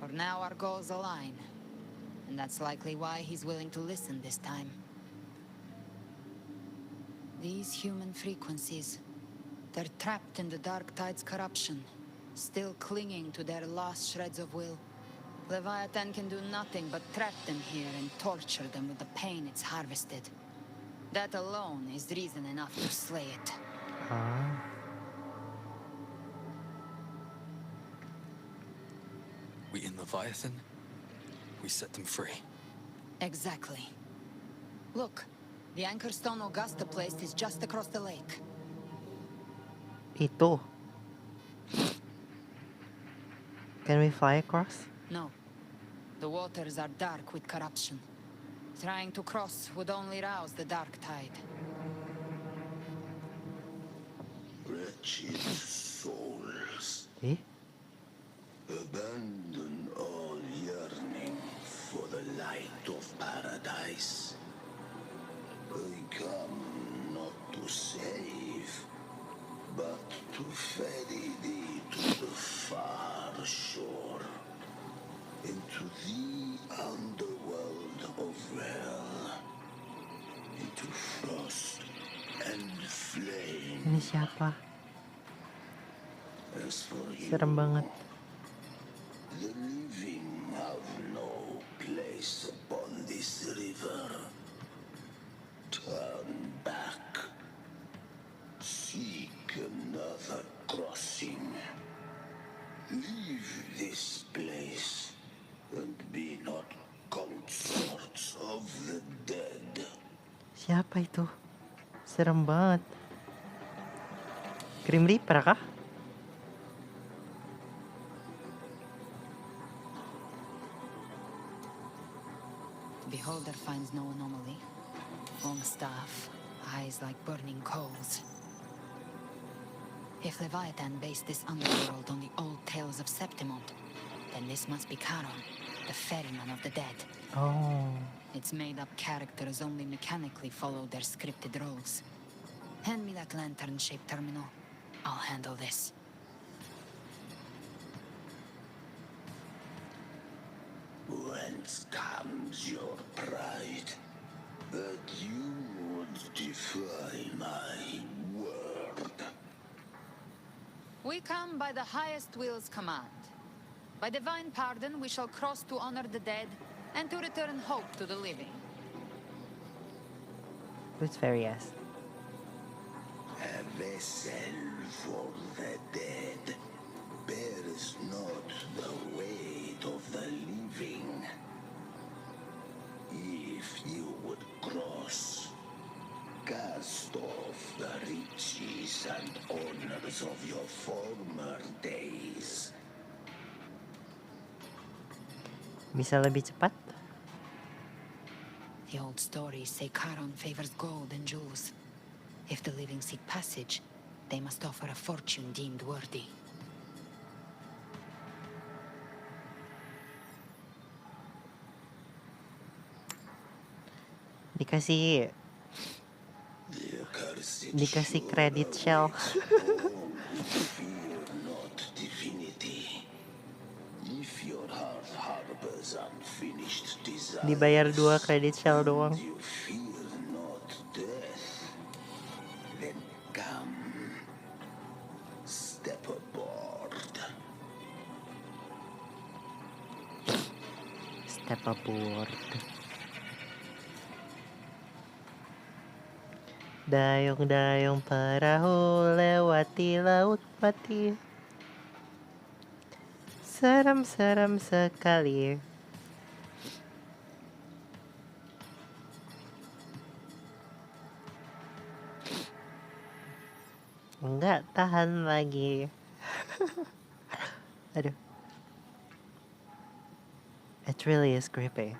For now our goals align, and that's likely why he's willing to listen this time. These human frequencies, they're trapped in the Dark Tide's corruption, still clinging to their last shreds of will. Leviathan can do nothing but trap them here and torture them with the pain it's harvested. That alone is reason enough to slay it. We in Leviathan, we set them free. Exactly. Look, the Anchorstone Augusta place is just across the lake. Itu. Can we fly across? No. The waters are dark with corruption. Trying to cross would only rouse the Dark Tide. Wretched souls. Eh? Abandon all yearning for the light of paradise. I come not to save, but to ferry thee to the far shore, into the underworld of hell, into frost and flame. Ini siapa? As for you, Serem banget. the living have no place upon this river. Turn back. Seek another crossing. Leave this place and be not consorts of the dead. Siapa itu? Serem banget. Grim Reaper kah? Beholder finds no anomaly. Long staff, eyes like burning coals. If Leviathan based this underworld on the old tales of Septimont, then this must be Charon, the ferryman of the dead. Oh. Its made-up characters only mechanically follow their scripted roles. Hand me that lantern-shaped terminal. I'll handle this. Whence comes your pride that you would defy my word? We come by the highest will's command. By divine pardon, we shall cross to honor the dead and to return hope to the living. Who's very ass? A vessel for the dead bears not the weight of the living. If you would cross, cast off the riches and honors of your former days. Bisa lebih cepat? The old stories say Charon favors gold and jewels. If the living seek passage, they must offer a fortune deemed worthy. Dikasih kredit Shell. Fear not divinity. If your heart harbors unfinished desires, Dibayar 2 kredit Shell doang. you fear not death, then come, step aboard. Step aboard. Dayung-dayung perahu lewati laut mati. Seram-seram sekali. Enggak tahan lagi. Aduh. It really is creepy.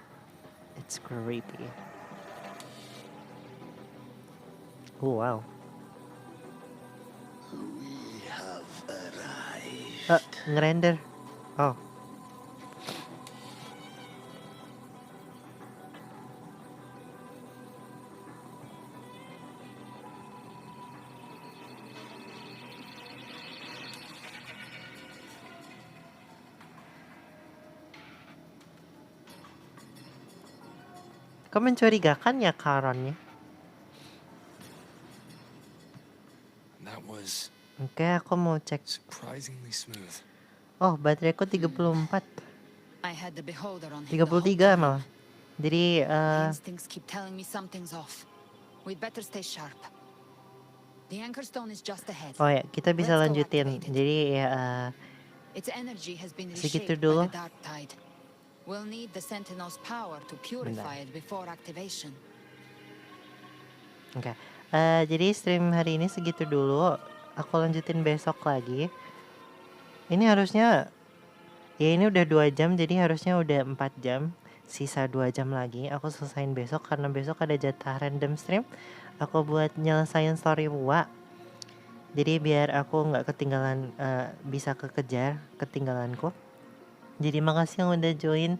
It's creepy. Oh wow. We have arrived. Ngerender. Oh. Kok mencurigakan ya Charonnya? That was Oke, aku mau cek. surprisingly smooth. Oh, bateraiku 34. I had the beholder on him. 33 malah. Jadi Instincts keep telling me something's off. We'd better stay sharp. The anchor stone is just ahead. oh ya, kita bisa lanjutin. Jadi ya Its energy has been segitu reshaped dulu. by the dark tide. We'll need the Sentinel's power to purify it before activation. Oke. Jadi stream hari ini segitu dulu. Aku lanjutin besok lagi. Ini harusnya ya ini udah 2 jam, jadi harusnya udah 4 jam. Sisa 2 jam lagi aku selesain besok karena besok ada jatah random stream. Aku buat nyelesain story Wa. Jadi biar aku nggak ketinggalan, bisa kekejar ketinggalanku. Jadi makasih yang udah join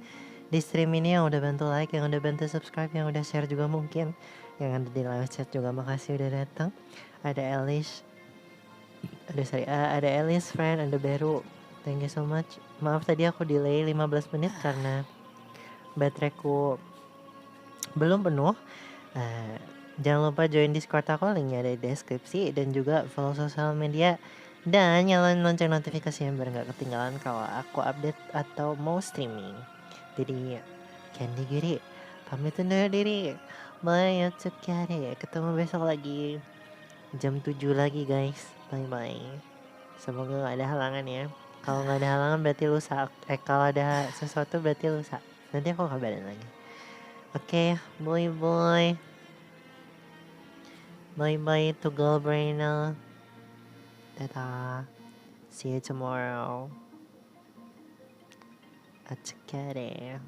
di stream ini, yang udah bantu like, yang udah bantu subscribe, yang udah share juga mungkin. Yang ada di Livechat juga makasih udah datang. Ada Elish. Ada Alice friend, ada Beru. Thank you so much. Maaf tadi aku delay 15 menit karena bateraiku belum penuh. Jangan lupa join Discord aku, linknya ada di deskripsi. Dan juga follow sosial media. Dan nyalain lonceng notifikasinya biar gak ketinggalan kalau aku update atau mau streaming. Jadi Kyandi Gyuri pamit undur diri. Bye Otsukare. Ketemu besok lagi. Jam 7 lagi guys. Bye bye. Semoga gak ada halangan ya. Kalau nggak ada halangan berarti lusa. Kalau ada sesuatu berarti lusa. Nanti aku kabarin lagi. Oke, bye bye. Bye bye to Galbraina. Tada. See you tomorrow. Otsukare.